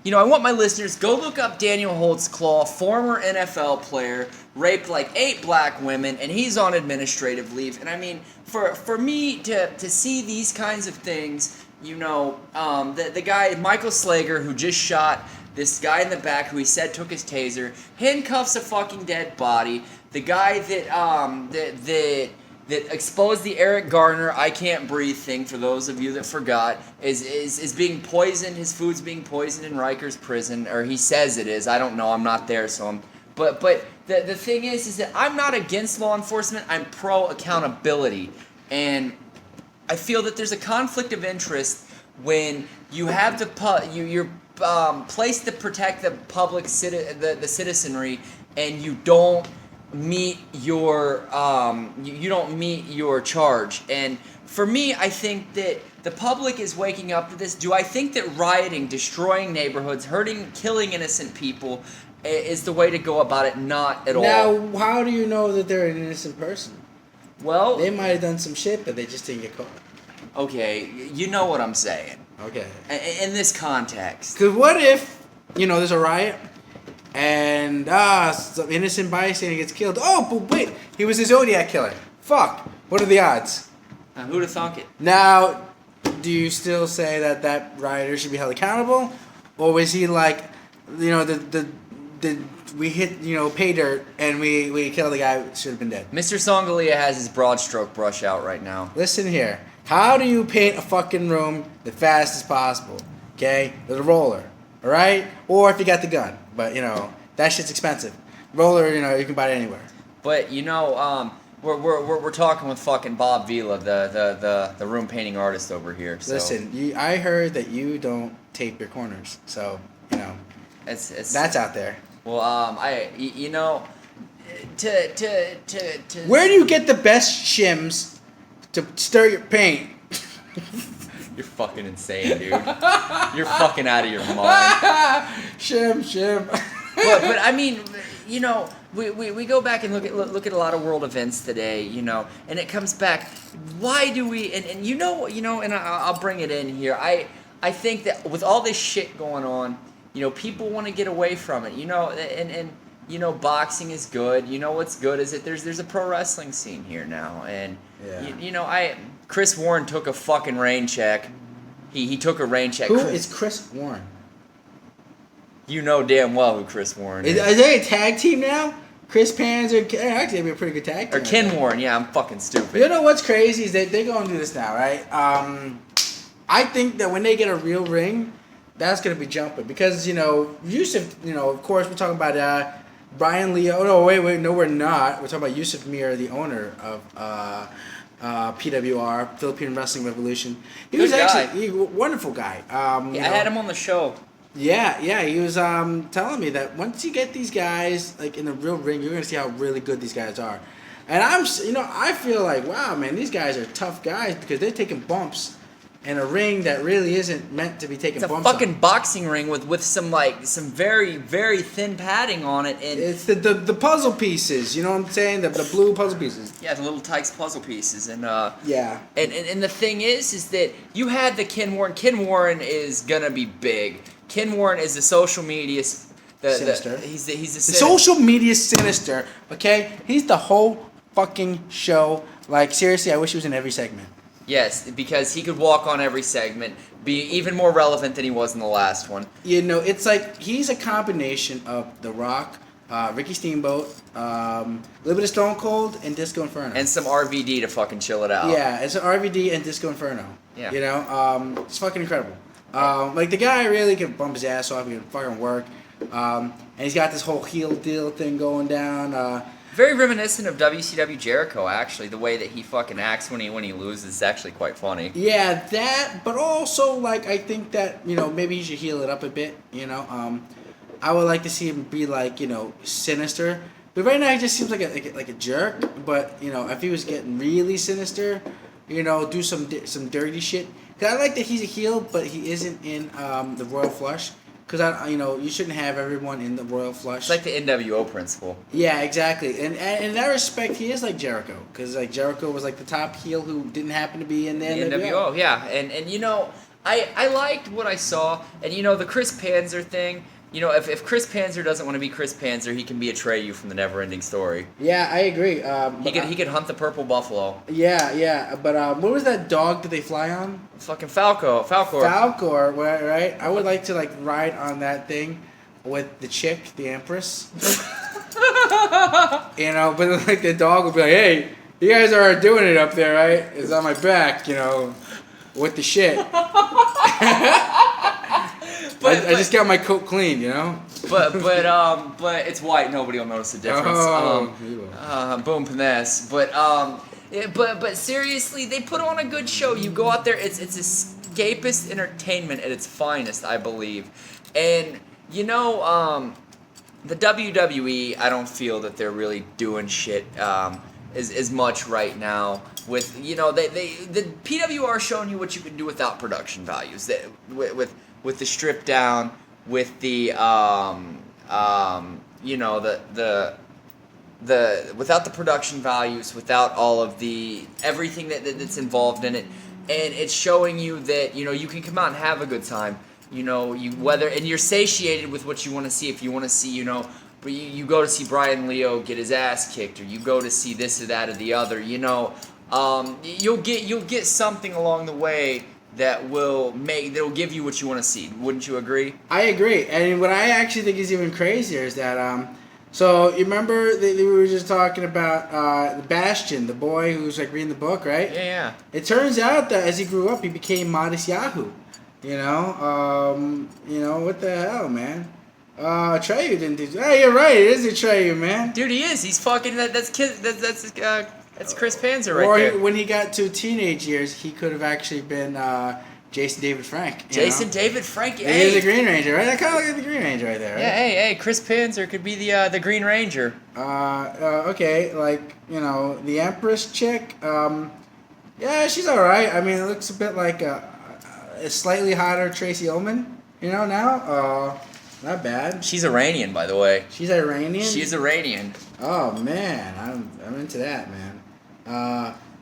S1: want my listeners go look up Daniel Holtzclaw, former NFL player, raped 8 black women, and he's on administrative leave. And I mean, for me to see these kinds of things, the guy Michael Slager who just shot this guy in the back who he said took his taser, handcuffs a fucking dead body. The guy that exposed the Eric Garner I can't breathe thing, for those of you that forgot, is being poisoned. His food's being poisoned in Rikers prison, or he says it is. I don't know. I'm not there, so But the thing is that I'm not against law enforcement. I'm pro accountability, and I feel that there's a conflict of interest when you have you're placed to protect the public the citizenry, and you don't meet your charge. And for me, I think that the public is waking up to this. Do I think that rioting, destroying neighborhoods, hurting, killing innocent people is the way to go about it? Not at all.
S2: Now, how do you know that they're an innocent person?
S1: Well,
S2: They might have done some shit, but they just didn't get caught.
S1: okay, you know what I'm saying.
S2: Okay.
S1: In this context.
S2: Because what if, there's a riot and some innocent bystander gets killed? Oh, but wait, he was a Zodiac killer. Fuck. What are the odds?
S1: Who'd have thunk it?
S2: Now, do you still say that rioter should be held accountable? Or was he like, we hit, pay dirt and we killed the guy who should have been dead?
S1: Mr. Songalia has his broad stroke brush out right now.
S2: Listen here. How do you paint a fucking room the fastest as possible? Okay? With a roller. Alright? Or if you got the gun. But, that shit's expensive. Roller, you can buy it anywhere.
S1: But, we're talking with fucking Bob Vila, the room painting artist over here. So.
S2: Listen, I heard that you don't tape your corners. So,
S1: It's
S2: that's out there.
S1: Well, to
S2: Where do you get the best shims to stir your paint?
S1: You're fucking insane, dude. You're fucking out of your mind.
S2: Shim.
S1: But I mean, we go back and look at a lot of world events today, and it comes back. Why do we? And and I'll bring it in here. I think that with all this shit going on, people want to get away from it, and boxing is good. What's good is that there's a pro wrestling scene here now, and Chris Warren took a fucking rain check. He took a rain check.
S2: Who is Chris Warren?
S1: You know damn well who Chris Warren is.
S2: Are they a tag team now? Chris Panzer, actually, they'd be a pretty good tag team.
S1: Or Ken Warren, yeah, I'm fucking stupid.
S2: You know what's crazy is they're going to do this now, right? I think that when they get a real ring, that's going to be jumping. Because, Yusuf, of course, we're talking about Brian Leo. No, wait, no, we're not. We're talking about Yusuf Mir, the owner of PWR, Philippine Wrestling Revolution. He was actually a wonderful guy.
S1: I had him on the show.
S2: Yeah, he was telling me that once you get these guys like in the real ring, you're gonna see how really good these guys are. And I feel like, wow, man, these guys are tough guys because they're taking bumps in a ring that really isn't meant to be taking bumps.
S1: It's a fucking boxing ring with some very very thin padding on it, and
S2: it's the puzzle pieces. You know what I'm saying? The blue puzzle pieces.
S1: Yeah, the little Tykes puzzle pieces, and
S2: yeah.
S1: And the thing is that you had the Ken Warren. Ken Warren is gonna be big. Ken Warren is the social media
S2: sinister.
S1: He's the
S2: social media sinister. Okay, he's the whole fucking show. Like seriously, I wish he was in every segment.
S1: Yes, because he could walk on every segment, be even more relevant than he was in the last one.
S2: It's like he's a combination of The Rock, Ricky Steamboat, a little bit of Stone Cold, and Disco Inferno.
S1: And some RVD to fucking chill it out.
S2: Yeah, it's an RVD and Disco Inferno.
S1: Yeah.
S2: It's fucking incredible. Like the guy really can bump his ass off, he can fucking work. And he's got this whole heel deal thing going down.
S1: Very reminiscent of WCW Jericho, actually. The way that he fucking acts when he loses is actually quite funny.
S2: Yeah, that, but also, like, I think that, maybe he should heal it up a bit, I would like to see him be, like, sinister. But right now he just seems like a jerk. But, if he was getting really sinister, do some dirty shit. Because I like that he's a heel, but he isn't in the Royal Flush. Because, you shouldn't have everyone in the Royal Flush.
S1: It's like the NWO principle.
S2: Yeah, exactly. And in that respect, he is like Jericho. Because, like, Jericho was, like, the top heel who didn't happen to be in the NWO.
S1: Yeah. And I liked what I saw. And, the Chris Panzer thing, if Chris Panzer doesn't want to be Chris Panzer, he can be Atreyu from the Neverending Story.
S2: Yeah, I agree.
S1: He could hunt the purple buffalo.
S2: Yeah. But what was that dog that they fly on?
S1: Fucking Falcor.
S2: Falcor, right? I would like to like ride on that thing with the chick, the Empress. But like the dog would be like, "Hey, you guys are doing it up there, right? It's on my back, with the shit." I just got my coat clean,
S1: But it's white. Nobody will notice the difference. Boom, finesse. But seriously, they put on a good show. You go out there. It's escapist entertainment at its finest, I believe. And the WWE, I don't feel that they're really doing shit as much right now. With the PWR showing you what you can do without production values. With the strip down, with the without the production values, without all of the everything that's involved in it, and it's showing you that you can come out and have a good time. And you're satiated with what you want to see. If you want to see, but you go to see Brian Leo get his ass kicked, or you go to see this or that or the other. You'll get something along the way that'll give you what you want to see. Wouldn't you agree?
S2: I agree, and what I actually think is even crazier is that so you remember we were just talking about the Bastion, the boy who's like reading the book, right?
S1: Yeah.
S2: It turns out that as he grew up, he became Modest Yahoo. What the hell, man? Atreyu didn't do. Hey, you're right. It is Atreyu, man.
S1: Dude, he is. He's fucking. That's Chris Panzer right
S2: or
S1: there.
S2: When he got to teenage years, he could have actually been Jason David Frank.
S1: David Frank.
S2: He was the Green Ranger, right? I kind of look like the Green Ranger right there. Right?
S1: Yeah. Hey. Chris Panzer could be the Green Ranger.
S2: Okay, the Empress chick. Yeah, she's all right. I mean, it looks a bit like a slightly hotter Tracy Ullman. Now. Not bad.
S1: She's Iranian, by the way.
S2: She's Iranian?
S1: She's Iranian.
S2: Oh, man. I'm into that, man.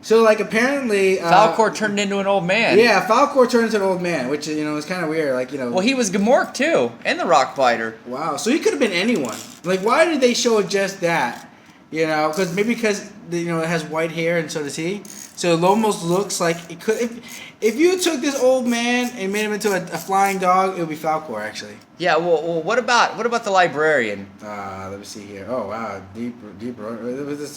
S2: So, apparently...
S1: Falkor turned into an old man.
S2: Yeah, Falkor turns into an old man, which, is kind of weird.
S1: Well, he was Gamork, too, and the Rockbiter.
S2: Wow, so he could have been anyone. Why did they show just that? Because it has white hair, and so does he. So it almost looks like it could... If you took this old man and made him into a flying dog, it would be Falkor, actually.
S1: Yeah, well, what about the librarian?
S2: Let me see here. Oh wow, Deep Roy. Was this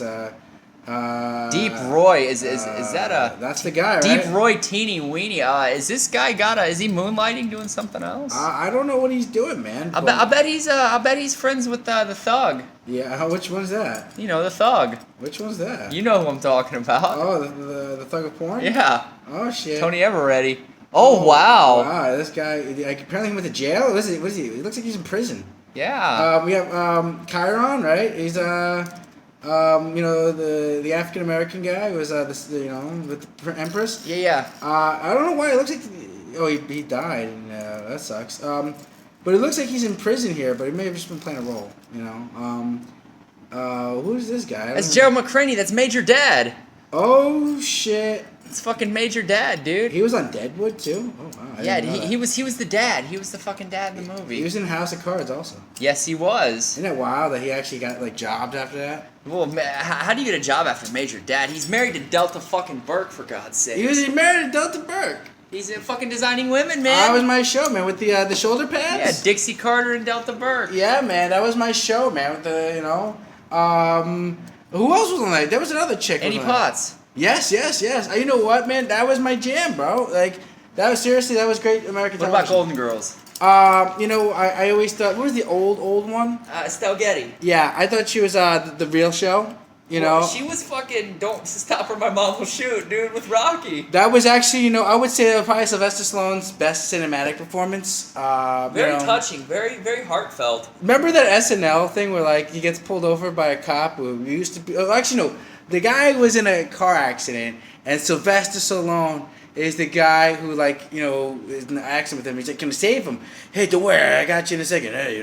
S1: Deep Roy is that a?
S2: That's the guy, right?
S1: Deep Roy Teeny Weeny. Is this guy is he moonlighting doing something else?
S2: I don't know what he's doing, man.
S1: I bet he's friends with the thug.
S2: Yeah, which one's that?
S1: The thug.
S2: Which one's that?
S1: You know who I'm talking about.
S2: Oh, the thug of porn?
S1: Yeah.
S2: Oh shit.
S1: Tony Eveready. Oh wow.
S2: Wow, this guy. Apparently he went to jail. What is he? He looks like he's in prison.
S1: Yeah.
S2: We have Chiron, right? He's the African American guy who was with the Empress.
S1: Yeah.
S2: I don't know why it looks like he died, and that sucks. But it looks like he's in prison here, but he may have just been playing a role. Who's this guy?
S1: That's Gerald McCraney. That's Major Dad.
S2: Oh shit.
S1: It's fucking Major Dad, dude.
S2: He was on Deadwood too. Oh wow.
S1: Yeah, he was the dad. He was the fucking dad in the movie.
S2: He was in House of Cards also.
S1: Yes, he was.
S2: Isn't it wild that he actually got jobs after that?
S1: Well, how do you get a job after Major Dad? He's married to Delta fucking Burke, for God's sake.
S2: He was married to Delta Burke.
S1: He's fucking designing women, man.
S2: That was my show, man, with the shoulder pads.
S1: Yeah, Dixie Carter and Delta Burke.
S2: Yeah, man, that was my show, man, with the who else was on that? There was another chick.
S1: Annie Potts.
S2: Yes. You know what, man? That was my jam, bro. That was great American television.
S1: What about Golden Girls?
S2: I always thought, what was the old one?
S1: Estelle Getty.
S2: Yeah, I thought she was the real show.
S1: Well, she was fucking Don't Stop or My Mom Will Shoot, dude, with Rocky.
S2: That was actually, I would say that was probably Sylvester Stallone's best cinematic performance.
S1: Very touching, very, very heartfelt.
S2: Remember that SNL thing where, he gets pulled over by a cop who used to be... Oh, actually, no. The guy was in a car accident, and Sylvester Stallone is the guy who, is in an accident with him. He's like, can I save him? Hey, don't worry, I got you in a second. Hey,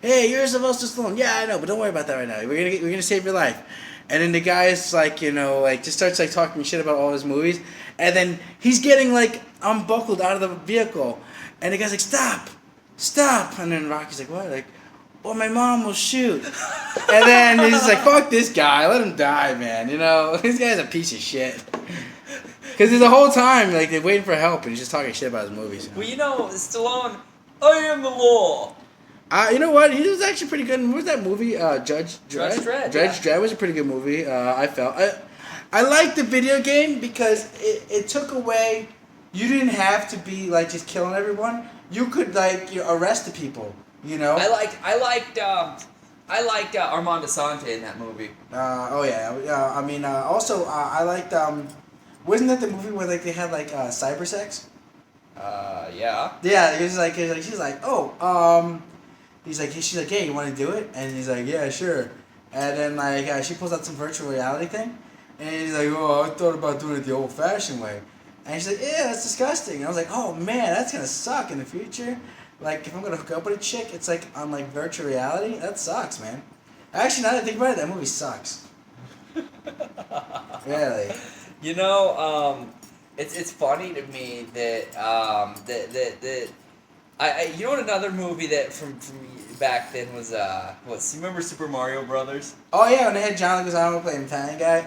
S2: hey, you're Sylvester Stallone. Yeah, I know, but don't worry about that right now. We're gonna save your life. And then the guy's just starts talking shit about all his movies, and then he's getting unbuckled out of the vehicle, and the guy's like, stop, and then Rocky's like, what? Well, my mom will shoot. And then he's just like, fuck this guy, let him die, man. This guy's a piece of shit. Because the whole time, they're waiting for help, and he's just talking shit about his movies.
S1: Well, Stallone, I am the law.
S2: You know what? He was actually pretty good. What was that movie? Judge Dredd? Judge Dredd was a pretty good movie, I felt. I liked the video game because it took away... You didn't have to be, just killing everyone. You could, arrest the people,
S1: I liked Armand Assante in that movie.
S2: Oh, yeah. Also, I liked... wasn't that the movie where, they had, cyber sex?
S1: Yeah.
S2: Yeah, she's like, she's like, hey, you want to do it? And he's like, yeah, sure. And then, she pulls out some virtual reality thing. And he's like, oh, I thought about doing it the old-fashioned way. And she's like, yeah, that's disgusting. And I was like, oh, man, that's going to suck in the future. If I'm going to hook up with a chick, it's on, virtual reality. That sucks, man. Actually, now that I think about it, that movie sucks. Really.
S1: You know, it's funny to me that that I you know what another movie that from back then was you remember Super Mario Brothers?
S2: Oh yeah, when they had John Leguizamo playing Italian guy,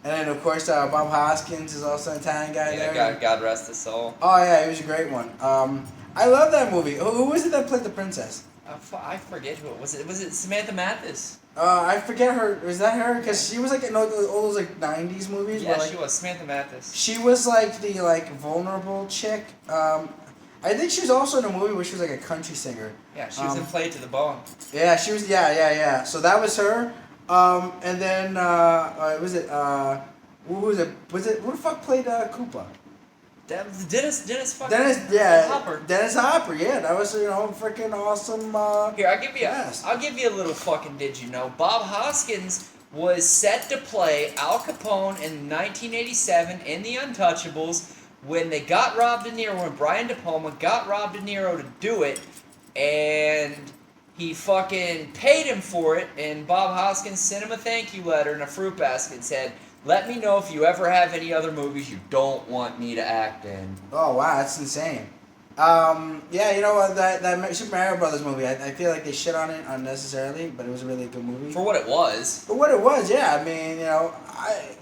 S2: and then of course Bob Hoskins is also an Italian guy
S1: Yeah,
S2: there.
S1: God rest his soul.
S2: Oh yeah, he was a great one. I love that movie. Who was it that played the princess?
S1: I forget who it was. Was it Samantha Mathis?
S2: I forget her. Was that her? Because she was like in all those like '90s movies.
S1: Yeah,
S2: where, like,
S1: she was Samantha Mathis.
S2: She was like the vulnerable chick. I think she was also in a movie where she was like a country singer.
S1: Yeah, she was in Play to the Bone.
S2: Yeah, she was. Yeah. So that was her. And then was it? Who was it? Who the fuck played Koopa?
S1: That was Dennis
S2: Hopper. Dennis Hopper. Yeah, that was freaking awesome.
S1: Here, I'll give you.
S2: Yes.
S1: I'll give you a little fucking. Did you know Bob Hoskins was set to play Al Capone in 1987 in The Untouchables when they got Rob De Niro, when Brian De Palma got Rob De Niro to do it, and he fucking paid him for it, and Bob Hoskins sent him a thank you letter in a fruit basket and said, "Let me know if you ever have any other movies you don't want me to act in."
S2: Oh wow, that's insane. Yeah, you know what, that Super Mario Brothers movie, I feel like they shit on it unnecessarily, but it was a really good movie.
S1: For what it was.
S2: For what it was, yeah. I mean,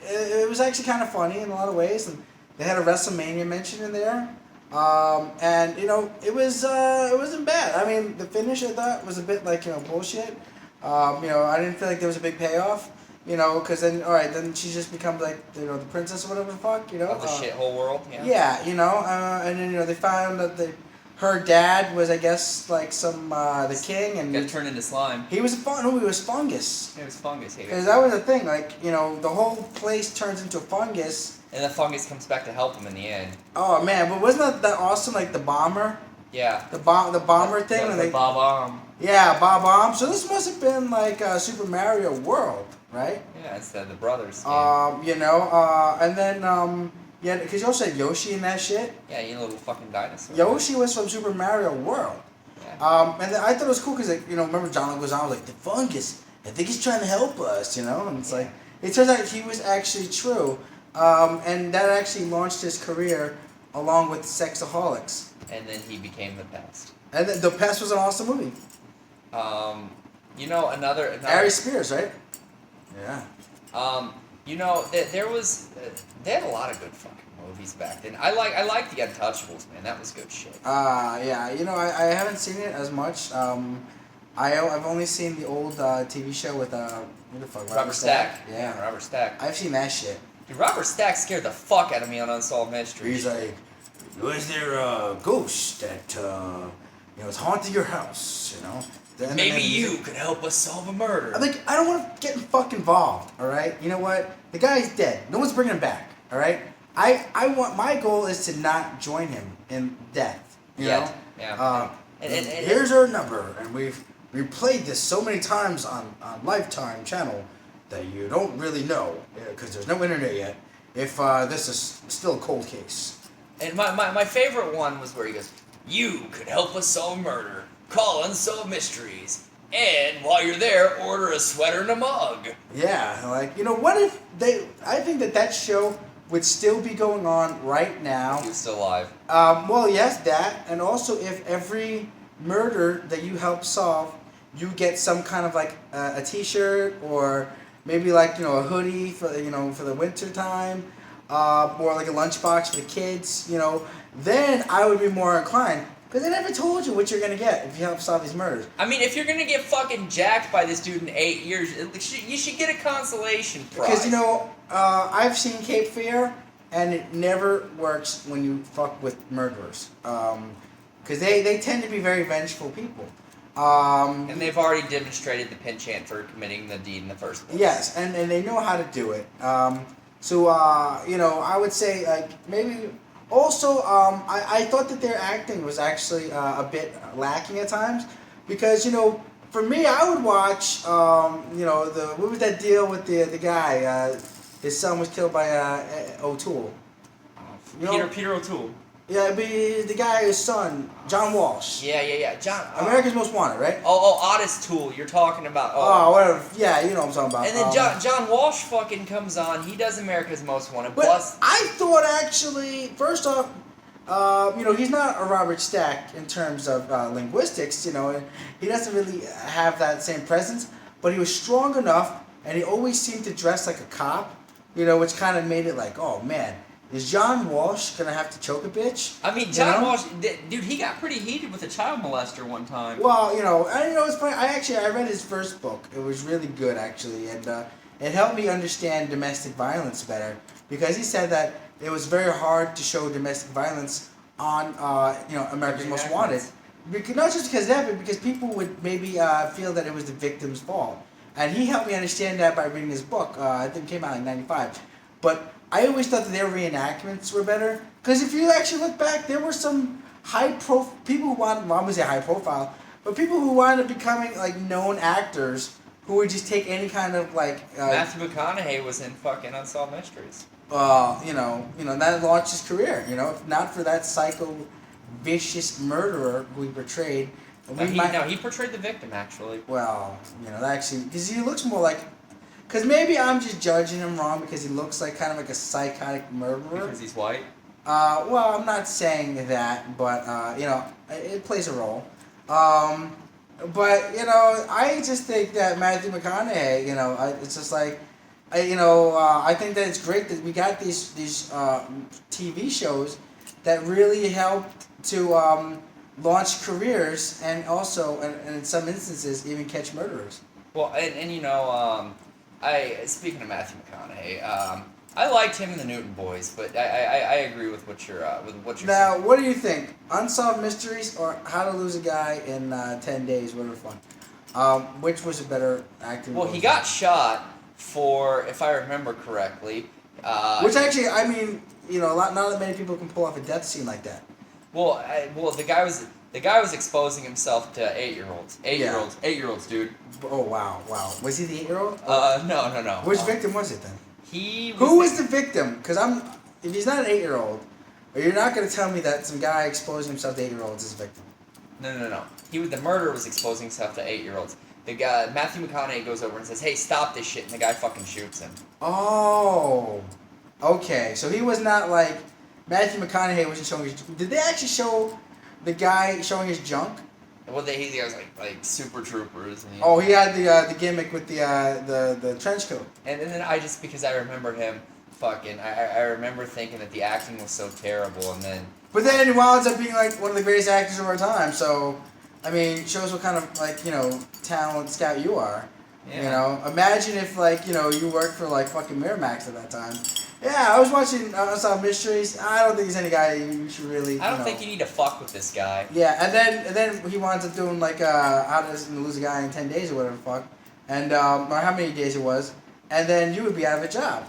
S2: it was actually kind of funny in a lot of ways, and they had a WrestleMania mention in there. And it wasn't bad. I mean, the finish I thought was a bit like bullshit. I didn't feel like there was a big payoff. Because then she just becomes like the princess or whatever the fuck.
S1: Of the shithole world. Yeah.
S2: Yeah. And then they found that her dad was, I guess, like some the king, and
S1: got turned into slime.
S2: he was fungus.
S1: It was fungus.
S2: Because that was the thing, like the whole place turns into fungus.
S1: And the fungus comes back to help him in the end.
S2: Oh man, but wasn't that awesome? Like the bomber.
S1: Yeah.
S2: The bomber thing.
S1: The Bob-omb.
S2: Yeah, Bob-omb. So this must have been like Super Mario World, right?
S1: Yeah, it's the brothers.
S2: And then because you also had Yoshi in that shit.
S1: Yeah, you little fucking dinosaur.
S2: Yoshi was from Super Mario World.
S1: Yeah.
S2: And then I thought it was cool because remember John Leguizamo was like the fungus. I think he's trying to help us, and it's like it turns out he was actually true. And that actually launched his career along with Sexaholics.
S1: And then he became The Pest.
S2: And The Pest was an awesome movie.
S1: Another
S2: Ari Spears, right? Yeah.
S1: There was they had a lot of good fucking movies back then. I like The Untouchables, man. That was good shit.
S2: Yeah. I haven't seen it as much. I've only seen the old TV show with who the fuck?
S1: Robert Stack.
S2: Yeah,
S1: Robert Stack.
S2: I've seen that shit.
S1: Dude, Robert Stack scared the fuck out of me on Unsolved Mysteries.
S2: He's like, was there a ghost that is haunting your house?
S1: Maybe you could help us solve a murder.
S2: I'm like, I don't want to get fuck involved. All right, you know what? The guy's dead. No one's bringing him back. All right. My goal is to not join him in death. You know?
S1: Yeah.
S2: And here's our number, and we've replayed this so many times on Lifetime channel that you don't really know because there's no internet yet. If this is still a cold case.
S1: And my favorite one was where he goes, "You could help us solve a murder. Call Unsolved Mysteries. And while you're there, order a sweater and a mug."
S2: Yeah, like, what if I think that show would still be going on right now.
S1: He was still alive.
S2: Well, yes, that, and also if every murder that you help solve, you get some kind of like a T-shirt or maybe like a hoodie for for the winter time, or like a lunchbox for the kids. Then I would be more inclined. Because they never told you what you're going to get if you help solve these murders.
S1: I mean, if you're going to get fucking jacked by this dude in 8 years, you should get a consolation prize.
S2: Because, I've seen Cape Fear, and it never works when you fuck with murderers. Because they tend to be very vengeful people.
S1: And they've already demonstrated the penchant for committing the deed in the first place.
S2: Yes, and they know how to do it. I would say, like, maybe... Also, I thought that their acting was actually a bit lacking at times, because for me, I would watch what was that deal with the guy? His son was killed by O'Toole.
S1: Peter O'Toole.
S2: Yeah, it'd be the guy's son, John Walsh.
S1: Yeah. John.
S2: America's Most Wanted, right?
S1: Otis Toole. You're talking about.
S2: Whatever. Yeah, you know what I'm talking about.
S1: And then John Walsh fucking comes on. He does America's Most Wanted.
S2: But
S1: Plus,
S2: I thought actually, first off, he's not a Robert Stack in terms of linguistics. He doesn't really have that same presence. But he was strong enough, and he always seemed to dress like a cop. Which kind of made it like, oh man. Is John Walsh gonna have to choke a bitch?
S1: I mean, John Walsh, dude, he got pretty heated with a child molester one time.
S2: Well, it's funny. I read his first book. It was really good, actually, and it helped me understand domestic violence better because he said that it was very hard to show domestic violence on, America's Most Wanted. Not just because of that, but because people would maybe feel that it was the victim's fault. And he helped me understand that by reading his book. I think it came out in '95, but. I always thought that their reenactments were better. Because if you actually look back, there were some people who wanted, well, I'm going to say high profile, but people who wound up becoming like known actors who would just take any kind of like...
S1: Matthew McConaughey was in fucking Unsolved Mysteries.
S2: That launched his career. If not for that psycho, vicious murderer who he portrayed...
S1: he portrayed the victim, actually.
S2: Well, actually, because he looks more like... Because maybe I'm just judging him wrong because he looks like kind of like a psychotic murderer.
S1: Because he's white?
S2: Well, I'm not saying that, but, it plays a role. But, I just think that Matthew McConaughey, it's just like, I think that it's great that we got these TV shows that really helped to launch careers and also, and in some instances, even catch murderers.
S1: Well, speaking of Matthew McConaughey, I liked him in the Newton Boys, but I agree with what you're saying.
S2: Now, what do you think? Unsolved Mysteries or How to Lose a Guy in 10 Days? Whatever fun. Which was a better acting?
S1: Well, he got shot for, if I remember correctly.
S2: Which actually, I mean, not that many people can pull off a death scene like that.
S1: Well, the guy was exposing himself to 8-year-olds. 8-year-olds, dude.
S2: Oh wow. Was he the 8-year-old?
S1: No.
S2: Which victim was it then?
S1: Who
S2: was the victim? Because if he's not an 8-year-old, you're not going to tell me that some guy exposing himself to 8-year-olds is a victim.
S1: No. The murderer was exposing himself to 8-year-olds. The guy, Matthew McConaughey, goes over and says, "Hey, stop this shit," and the guy fucking shoots him.
S2: Oh, okay. So he was not like Matthew McConaughey wasn't showing his. Did they actually show the guy showing his junk?
S1: Well, he was like Super Troopers. And
S2: he had the gimmick with the trench coat.
S1: And then because I remember him fucking, I remember thinking that the acting was so terrible, and then.
S2: But then he winds up being like one of the greatest actors of our time. So, I mean, shows what kind of talent scout you are. Yeah. Imagine if you worked for fucking Miramax at that time. Yeah, I was watching Unsolved Mysteries. I don't think he's any guy you should really.
S1: I don't think you need to fuck with this guy.
S2: Yeah, and then he winds up doing How to Lose a Guy in 10 Days or whatever the fuck, and or how many days it was, and then you would be out of a job.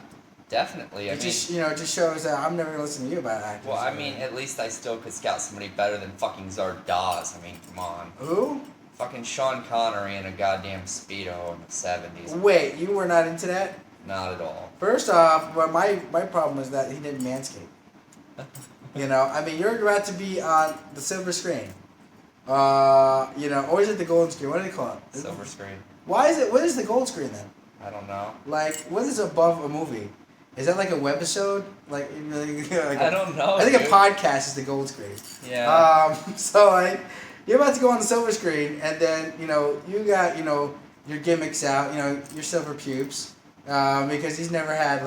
S1: Definitely.
S2: It just shows that I'm never gonna listen to you about acting.
S1: Well, I mean, at least I still could scout somebody better than fucking Zardoz. I mean, come on.
S2: Who?
S1: Fucking Sean Connery in a goddamn Speedo in the 70s.
S2: Wait, you were not into that?
S1: Not at all.
S2: First off, my problem was that he didn't manscape. I mean, you're about to be on the silver screen. Or is it the gold screen? What do they call it?
S1: Silver screen.
S2: What is the gold screen then?
S1: I don't know.
S2: What is above a movie? Is that like a webisode?
S1: I don't know.
S2: I think a podcast is the gold screen.
S1: Yeah.
S2: So you're about to go on the silver screen, and then you got your gimmicks out, your silver pubes, because he's never had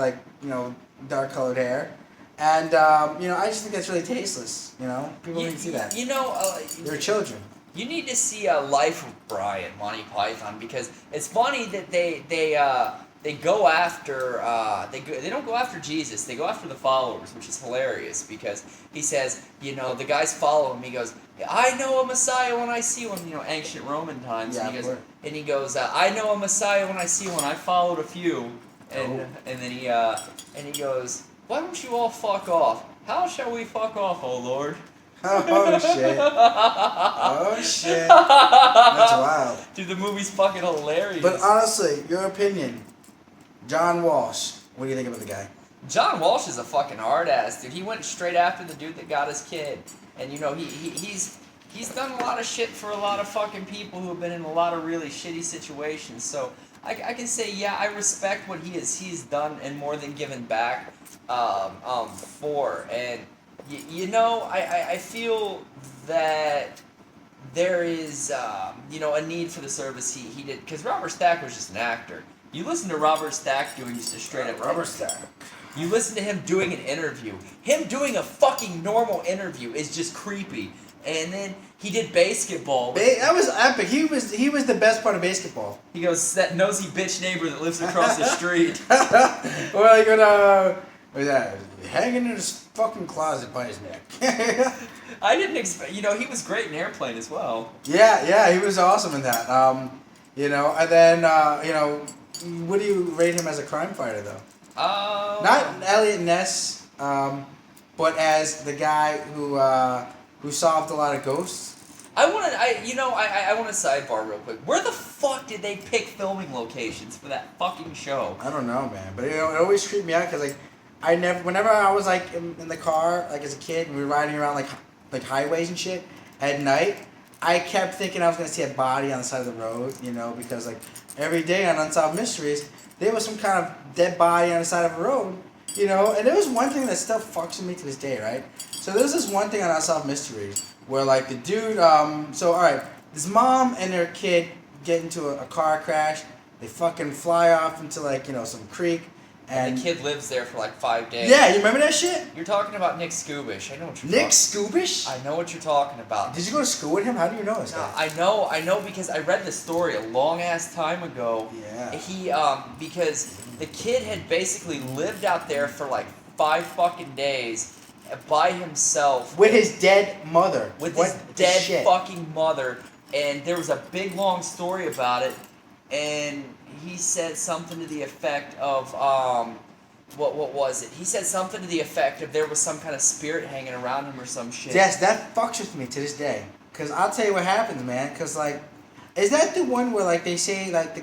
S2: dark colored hair, and I just think that's really tasteless. People need to see that. They're children.
S1: You need to see Life of Brian, Monty Python, because it's funny that they go after they don't go after Jesus, they go after the followers, which is hilarious because he says, the guys follow him. He goes, "I know a Messiah when I see one." Ancient Roman times.
S2: Yeah,
S1: and he goes, "I know a Messiah when I see one. I followed a few." And then he goes, "Why don't you all fuck off? How shall we fuck off, oh Lord?"
S2: Oh shit! Oh shit! That's wild.
S1: Dude, the movie's fucking hilarious.
S2: But honestly, your opinion, John Walsh. What do you think about the guy?
S1: John Walsh is a fucking hard ass, dude. He went straight after the dude that got his kid, and you know he's done a lot of shit for a lot of fucking people who have been in a lot of really shitty situations. So I can say, yeah, I respect what he's done and more than given back for. And you know, I feel that there is you know, a need for the service he did, because Robert Stack was just an actor. You listen to Robert Stack doing just a straight up
S2: Robert Stack.
S1: You listen to him doing an interview. Him doing a fucking normal interview is just creepy. And then he did basketball.
S2: That was epic. He was the best part of basketball.
S1: He goes, that nosy bitch neighbor that lives across the street.
S2: Or like what was that? Hanging in his fucking closet by his neck.
S1: I didn't expect. You know, he was great in Airplane as well.
S2: Yeah, he was awesome in that. You know, and then you know, what do you rate him as a crime fighter though? Not Elliot Ness, but as the guy who solved a lot of ghosts.
S1: I want to sidebar real quick. Where the fuck did they pick filming locations for that fucking show?
S2: I don't know, man. But you know, it always creeped me out because like whenever I was like in the car, like as a kid, and we were riding around like highways and shit at night, I kept thinking I was gonna see a body on the side of the road, you know, because like every day on Unsolved Mysteries, there was some kind of dead body on the side of a road, you know. And there was one thing that still fucks with me to this day, right? So there's this one thing on Unsolved Mysteries where like the dude, so alright, this mom and their kid get into a car crash. They fucking fly off into like, you know, some creek.
S1: And the kid lives there for like 5 days.
S2: Yeah, you remember that shit?
S1: You're talking about Nick Skubish. I know what you're
S2: Nick Skubish?
S1: I know what you're talking about.
S2: Did you go to school with him? How do you know this guy?
S1: I know because I read the story a long ass time ago.
S2: Yeah.
S1: He because the kid had basically lived out there for like 5 fucking days by himself.
S2: With his dead mother.
S1: With his dead fucking mother. And there was a big long story about it. And he said something to the effect of what was it? He said something to the effect of there was some kind of spirit hanging around him or some shit.
S2: Yes, that fucks with me to this day. Cause I'll tell you what happens, man. Cause like, is that the one where like they say like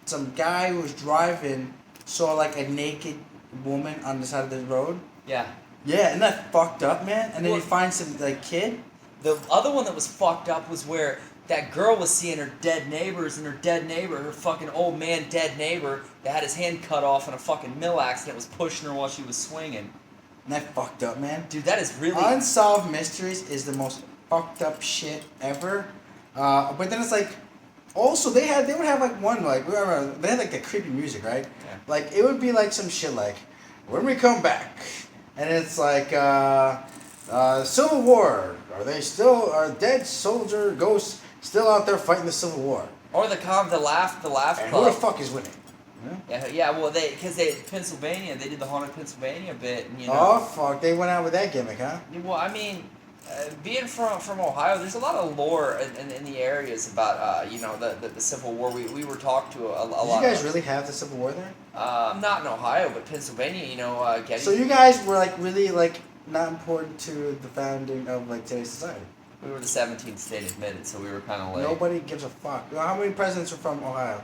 S2: some guy who was driving saw like a naked woman on the side of the road?
S1: Yeah.
S2: Yeah, and that fucked up, man. And then he finds some like kid.
S1: The other one that was fucked up was where that girl was seeing her dead neighbors, and her dead neighbor, her fucking old man dead neighbor, that had his hand cut off in a fucking mill accident, was pushing her while she was swinging.
S2: And that fucked up, man.
S1: Dude, that is really...
S2: Unsolved Mysteries is the most fucked up shit ever. But then it's like, also they would have like one, like, they had like the creepy music, right?
S1: Yeah.
S2: Like, it would be like some shit like, when we come back, and it's like, Civil War, are dead soldier ghosts still out there fighting the Civil War?
S1: Or the laugh
S2: and
S1: club.
S2: who the fuck is winning?
S1: Yeah, well, because Pennsylvania, they did the Haunted Pennsylvania bit, and you know.
S2: Oh fuck, they went out with that gimmick, huh?
S1: Well, I mean, being from Ohio, there's a lot of lore in the areas about you know the Civil War. We were talked to a lot.
S2: Did you guys really have the Civil War there?
S1: Not in Ohio, but Pennsylvania. You know, getting.
S2: So you guys were like really like not important to the founding of like today's society.
S1: We were the 17th state admitted, so we were kind of like.
S2: Nobody gives a fuck. How many presidents are from Ohio?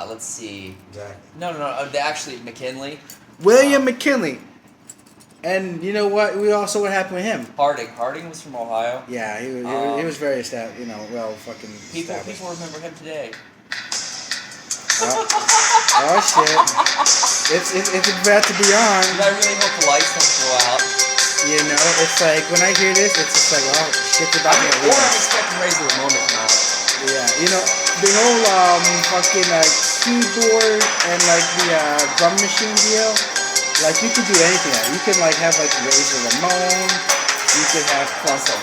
S1: Let's see.
S2: Exactly.
S1: No. Actually, McKinley.
S2: William McKinley. And you know what? What happened with him?
S1: Harding was from Ohio.
S2: Yeah, he was very established. You know, well, fucking.
S1: People remember him today.
S2: Oh shit! It's about to be on.
S1: Dude, I really hope the lights don't go out.
S2: You know, it's like when I hear this, it's just like, oh, shit's about to get
S1: Or I'm expecting Razor Ramon to come out.
S2: Yeah, you know, the whole fucking like keyboard and like the drum machine deal. Like you could do anything. You could like have like Razor Ramon. You could have Unsolved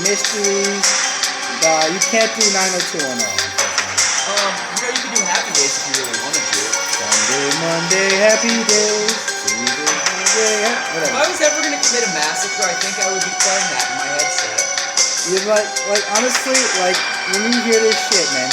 S2: Mysteries. You can't do 90210.
S1: You know, you could do Happy Days if you really wanted to.
S2: Sunday, Monday, Happy Days. Tuesday, Wednesday, whatever.
S1: If I was ever gonna commit a massacre, I think I would be playing that in my headset.
S2: You're like honestly, like when you hear this shit, man,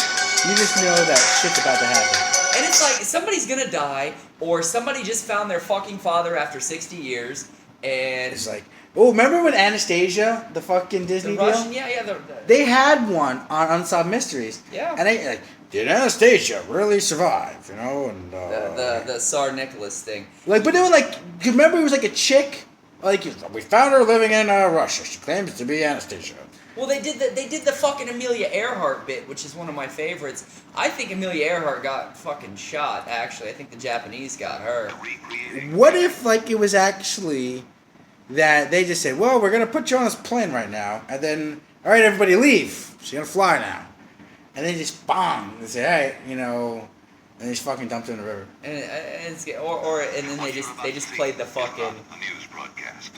S2: you just know that shit's about to happen.
S1: And it's like somebody's gonna die, or somebody just found their fucking father after 60 years, and
S2: It's like Oh, remember when Anastasia, the fucking Disney
S1: The Russian,
S2: deal?
S1: yeah.
S2: They had one on Unsolved Mysteries.
S1: Yeah.
S2: And they like, did Anastasia really survive? You know, and
S1: the Tsar Nicholas thing.
S2: like, but they were like, you remember it was like a chick. Like, we found her living in Russia. She claims to be Anastasia.
S1: Well, they did the fucking Amelia Earhart bit, which is one of my favorites. I think Amelia Earhart got fucking shot. Actually, I think the Japanese got her.
S2: What if like it was actually that they just said, well, we're gonna put you on this plane right now, and then all right, everybody leave. She's gonna fly now, and they just bong. They say, all right, you know, and they just fucking dumped her in the river.
S1: And then they just played the fucking.
S3: A news broadcast.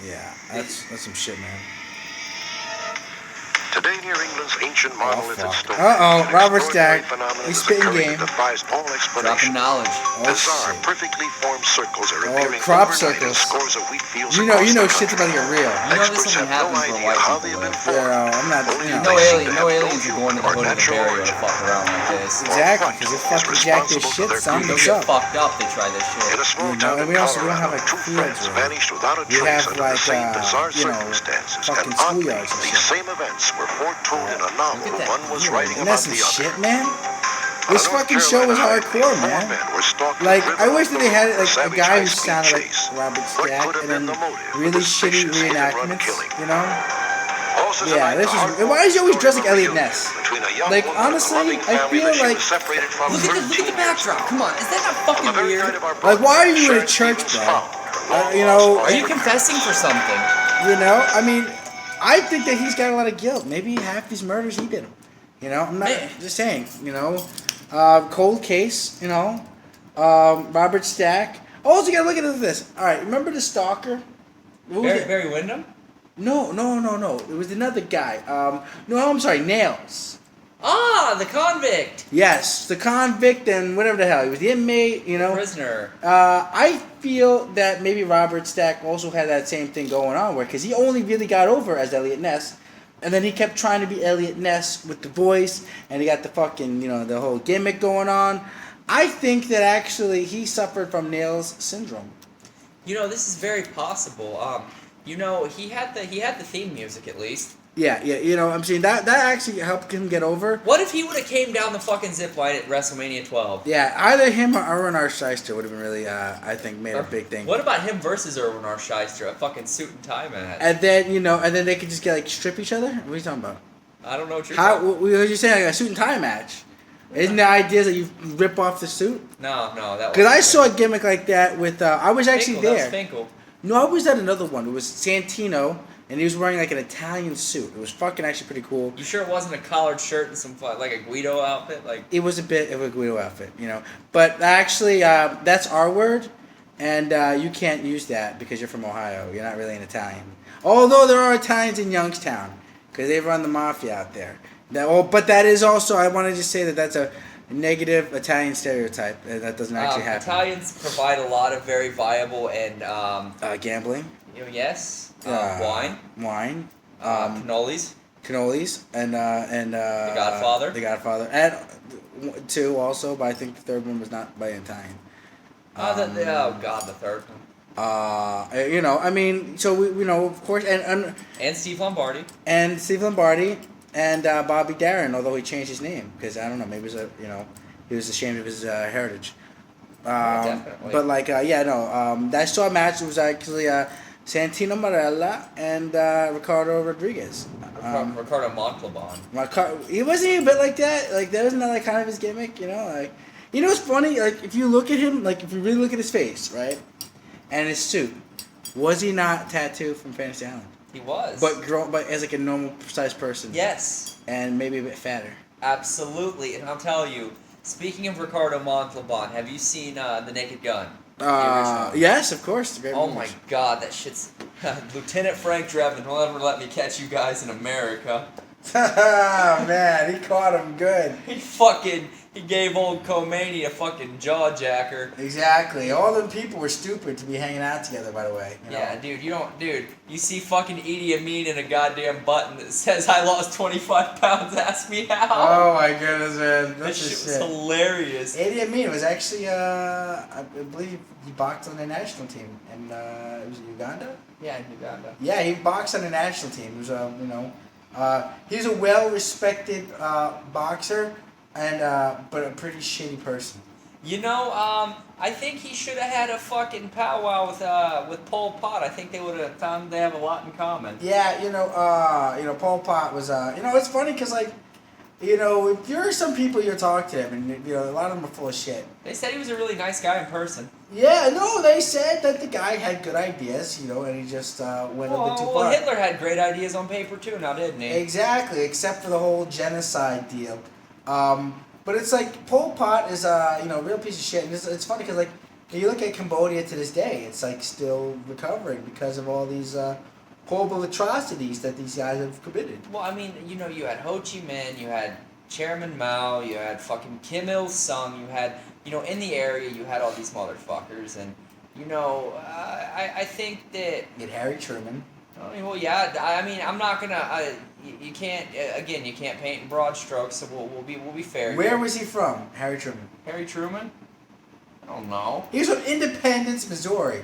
S2: Yeah, that's some shit, man.
S3: Today, near England's ancient monolithic stone.
S2: Robert Stack. He's spitting game.
S3: Defies all
S1: Dropping
S3: explanation.
S1: knowledge.
S3: Bizarre,
S2: shit.
S3: perfectly formed circles are appearing
S2: crop
S3: overnight in
S2: circles.
S3: scores of wheat fields
S2: You
S3: across
S2: know
S3: the
S2: shit's about to get real.
S1: You know this
S3: Experts
S1: only
S3: have no
S1: happens for
S3: idea
S1: white
S3: how
S1: people,
S3: they have been
S1: though.
S3: formed.
S2: I'm not.
S3: Only
S2: You know.
S1: No
S3: they seem
S1: alien,
S3: to
S1: no
S3: have
S1: aliens are going to the hood of the
S3: natural
S1: barrier to
S3: origin.
S1: fuck around like this.
S2: Exactly, because they fucking jack this shit, son.
S1: They'll
S2: What's
S1: get
S2: up?
S1: fucked up. They try this
S3: In
S1: shit.
S3: a small
S2: You know,
S3: town
S2: and
S3: in
S2: we don't
S3: Colorado,
S2: have, like,
S3: two
S2: fields
S3: friends
S2: really.
S3: vanished without a
S2: We
S3: trace
S2: have,
S3: under
S2: like,
S3: the same bizarre
S2: you know,
S3: circumstances.
S2: fucking
S3: And oddly,
S2: schoolyards and
S3: these
S2: shit.
S3: same events were foretold in a novel
S1: Look at that
S3: one was
S1: view.
S3: writing
S2: And
S3: about
S2: that's some
S3: the other.
S2: shit, man.
S3: On
S2: This
S3: a North
S2: fucking show was
S3: Carolina
S2: hardcore,
S3: highway,
S2: man.
S3: four men were stalked
S2: Like,
S3: with
S2: I wish that they had
S3: rhythm
S2: like a
S3: savage
S2: guy who
S3: high-speed
S2: sounded like
S3: chase.
S2: Robert
S3: What
S2: Stack,
S3: could have
S2: and then
S3: been the motive for
S2: really
S3: this
S2: shitty
S3: vicious hit-and-run
S2: reenactments.
S3: killing?
S2: You know?
S3: Also
S2: Yeah,
S3: tonight,
S2: this
S3: the
S2: is.
S3: heartwarming
S2: Why is he always
S3: story
S2: dressed
S3: of
S2: like
S3: a
S2: Elliot
S3: reunion
S2: Ness?
S3: between a young
S2: Like,
S3: woman and a
S2: honestly,
S3: loving
S2: I
S3: family
S2: feel
S3: that she
S2: like-
S3: was separated from
S1: Look at
S3: 13
S1: the
S3: years
S1: backdrop.
S3: ago.
S1: Come on, is that not
S3: On
S1: fucking
S3: the very
S1: weird?
S3: night of our
S2: Like, why are you in a
S3: broadcast,
S2: church,
S3: Sharon
S2: bro?
S3: Stevens found her
S2: You
S3: long-lost
S2: know-
S1: Are you
S3: foster
S1: confessing for something?
S2: You know? I mean, I think that he's got a lot of guilt. Maybe half these murders he did them. You know? I'm not
S1: Man.
S2: just saying. You know? Cold case. You know? Robert Stack. Also, you gotta look at this. All right, remember the stalker? What was it?
S1: Barry Windham?
S2: No. It was another guy. No, I'm sorry, Nails.
S1: Ah, the convict.
S2: Yes, the convict and whatever the hell. He was the inmate, you know.
S1: Prisoner.
S2: I feel that maybe Robert Stack also had that same thing going on, where because he only really got over as Elliot Ness, and then he kept trying to be Elliot Ness with the voice, and he got the fucking, you know, the whole gimmick going on. I think that actually he suffered from Nails syndrome.
S1: You know, this is very possible. You know, he had the theme music at least.
S2: Yeah, you know, I'm saying that actually helped him get over.
S1: What if he would have came down the fucking zip line at WrestleMania 12?
S2: Yeah, either him or Erwin R. Shyster would have been really, I think, made a big thing.
S1: What about him versus Erwin R. Shyster, a fucking suit and tie match?
S2: And then, you know, and then they could just get, like, strip each other? What are you talking about?
S1: I don't know what you're
S2: How,
S1: talking
S2: what were you saying, like a suit and tie match? Isn't the idea that you rip off the suit?
S1: No, that was...
S2: Because I saw a gimmick like that with, I was actually
S1: Finkel,
S2: there.
S1: That was Finkel.
S2: No, I was at another one. It was Santino, and he was wearing, like, an Italian suit. It was fucking actually pretty cool.
S1: You sure it wasn't a collared shirt and some, like, a Guido outfit? Like,
S2: It was a bit of a Guido outfit, you know. But actually, that's our word, and you can't use that because you're from Ohio. You're not really an Italian. Although there are Italians in Youngstown, because they run the mafia out there. But that is also, I want to just say that that's a negative Italian stereotype. That doesn't actually happen.
S1: Italians provide a lot of very viable and,
S2: Gambling.
S1: you know, yes, wine,
S2: Wine.
S1: cannolis.
S2: Cannolis. And The
S1: Godfather.
S2: The Godfather. And two also, but I think the third one was not by an Italian.
S1: Oh God, the third one.
S2: You know, I mean, so we know, of course, and
S1: Steve Lombardi.
S2: and Steve Lombardi and Bobby Darin, although he changed his name because I don't know, maybe it was he was ashamed of his heritage.
S1: Definitely.
S2: But like, I saw a match. It was actually Santino Marella and Ricardo Rodriguez.
S1: Ricardo Montalban.
S2: He wasn't even a bit like that. Like that wasn't that like kind of his gimmick, you know? Like, you know what's funny? Like if you look at him, like if you really look at his face, right, and his suit, was he not tattooed from Fantasy Island?
S1: He was.
S2: But as like a normal sized person.
S1: Yes.
S2: And maybe a bit fatter.
S1: Absolutely, and I'll tell you. Speaking of Ricardo Montalban, have you seen The Naked Gun? The original?
S2: Yes, of course. Great
S1: Oh
S2: movie.
S1: my God, that shit's Lieutenant Frank Drebin will never let me catch you guys in America.
S2: Man, he caught him good.
S1: He gave old Khomeini a fucking jaw jacker.
S2: Exactly. All them people were stupid to be hanging out together, by the way. You know?
S1: Yeah, dude, you see fucking Idi Amin in a goddamn button that says, I lost 25 pounds, ask me how.
S2: Oh my goodness, man.
S1: That
S2: That's
S1: shit
S2: just
S1: was
S2: shit.
S1: hilarious.
S2: Idi Amin was actually, I believe he boxed on the national team. And it was Uganda?
S1: Yeah, in Uganda.
S2: Yeah, he boxed on the national team. He was, he's a well-respected boxer, and but a pretty shitty person.
S1: You know, I think he should have had a fucking powwow with Pol Pot. I think they would have found they have a lot in common.
S2: Yeah, Pol Pot was, it's funny because, like, if you're some people you talk to him, and, a lot of them are full of shit.
S1: They said he was a really nice guy in person.
S2: Yeah, no, they said that the guy had good ideas, and he just went a bit too far.
S1: Well, Hitler had great ideas on paper too, now didn't he?
S2: Exactly, except for the whole genocide deal. But it's like Pol Pot is a real piece of shit, and it's funny because like you look at Cambodia to this day, it's like still recovering because of all these horrible atrocities that these guys have committed.
S1: Well, I mean, you had Ho Chi Minh, you had Chairman Mao, you had fucking Kim Il Sung, you had in the area you had all these motherfuckers, and I think that
S2: You had Harry Truman.
S1: I mean, well, yeah. I mean, I'm not gonna. You can't. Again, you can't paint in broad strokes. So we'll be fair.
S2: Where
S1: here.
S2: was he from, Harry Truman?
S1: Harry Truman? I don't know.
S2: He's from Independence, Missouri.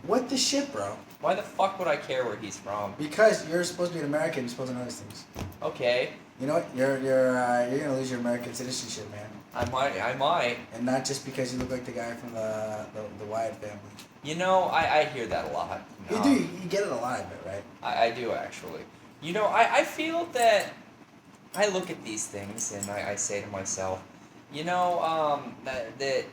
S2: What the shit, bro?
S1: Why the fuck would I care where he's from?
S2: Because you're supposed to be an American, you're supposed to know these things.
S1: Okay.
S2: You know what? You're gonna lose your American citizenship, man.
S1: I might.
S2: And not just because you look like the guy from the Wyatt family.
S1: I hear that a lot.
S2: You do. You get it a lot, right?
S1: I do actually. I feel that I look at these things and I say to myself, that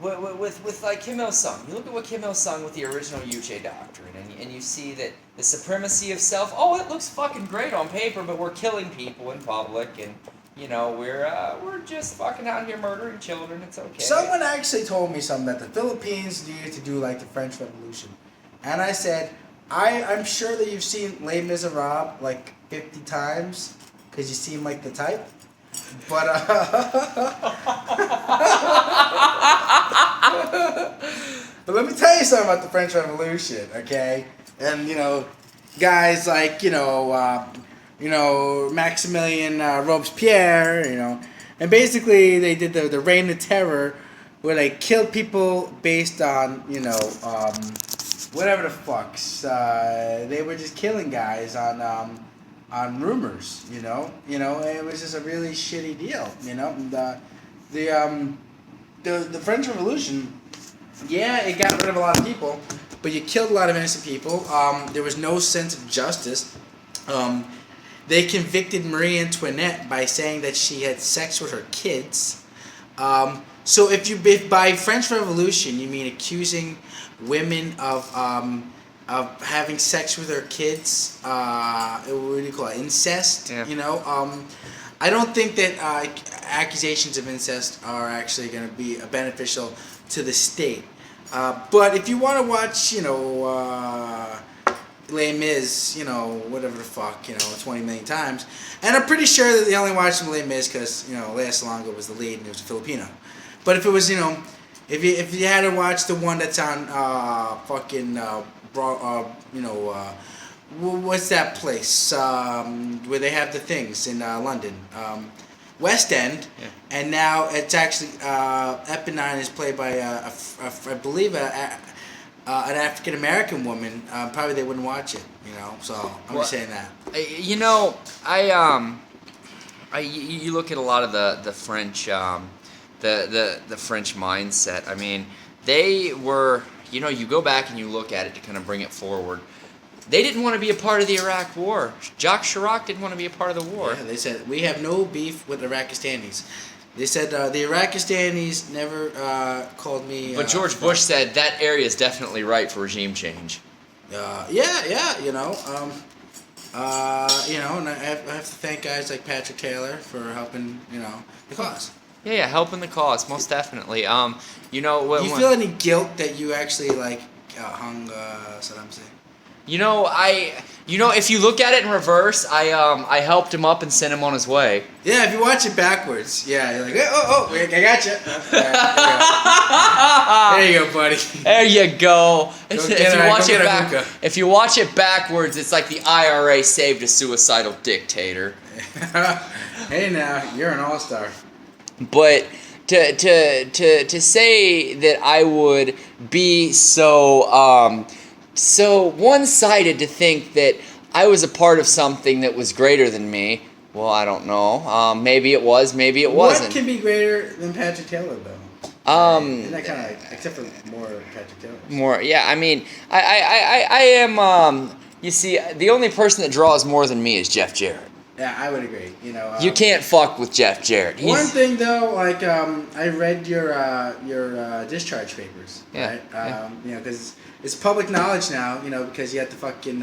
S1: with like Kim Il Sung, you look at what Kim Il Sung with the original Yuche doctrine, and you see that the supremacy of self. Oh, it looks fucking great on paper, but we're killing people in public, and we're just fucking out here murdering children. It's okay.
S2: Someone actually told me something that the Philippines needed to do like the French Revolution, and I said, I'm sure that you've seen Les Miserables like 50 times because you seem like the type. But but let me tell you something about the French Revolution, okay? And guys like Maximilien Robespierre, and basically they did the Reign of Terror, where they killed people based on whatever the fucks. They were just killing guys on rumors, it was just a really shitty deal, And, the French Revolution, yeah, it got rid of a lot of people, but you killed a lot of innocent people. There was no sense of justice. They convicted Marie Antoinette by saying that she had sex with her kids. So if by French Revolution you mean accusing women of having sex with their kids, what do you call it, incest?
S1: Yeah.
S2: I don't think that accusations of incest are actually going to be beneficial to the state. But if you want to watch, Les Mis, whatever the fuck, 20 million times, and I'm pretty sure that they only watched Les Mis because, Lea Salonga was the lead and it was a Filipino. But if it was, if you had to watch the one that's on what's that place where they have the things in London, West End,
S1: yeah. And
S2: now it's actually Eponine is played by I believe an African American woman. Probably they wouldn't watch it, So I'm just saying that.
S1: You look at a lot of the French. The French mindset. I mean, they were, you go back and you look at it to kind of bring it forward. They didn't want to be a part of the Iraq War. Jacques Chirac didn't want to be a part of the war.
S2: Yeah, they said, we have no beef with Iraqistanis. They said the Iraqistanis never called me...
S1: But George Bush said that area is definitely right for regime change.
S2: Yeah, and I have to thank guys like Patrick Taylor for helping, the cause.
S1: Yeah, helping the cause, most definitely.
S2: Do you feel any guilt that you actually hung Saddam Hussein?
S1: If you look at it in reverse, I helped him up and sent him on his way.
S2: Yeah, if you watch it backwards, yeah, you're like, I got you. There you go, buddy.
S1: There you go.
S2: Hookah.
S1: If you watch it backwards, it's like the IRA saved a suicidal dictator.
S2: Hey, now you're an all-star.
S1: But to say that I would be so one-sided to think that I was a part of something that was greater than me. Well, I don't know. Maybe it was. Maybe it wasn't.
S2: What can be greater than Patrick Taylor, though? Isn't that kind of like, except for more Patrick Taylor?
S1: More, yeah. I mean, I am. You see, the only person that draws more than me is Jeff Jarrett.
S2: Yeah, I would agree.
S1: You can't fuck with Jeff Jarrett.
S2: One thing though, like I read your discharge papers,
S1: Yeah,
S2: right? Because it's public knowledge now. Because you had the fucking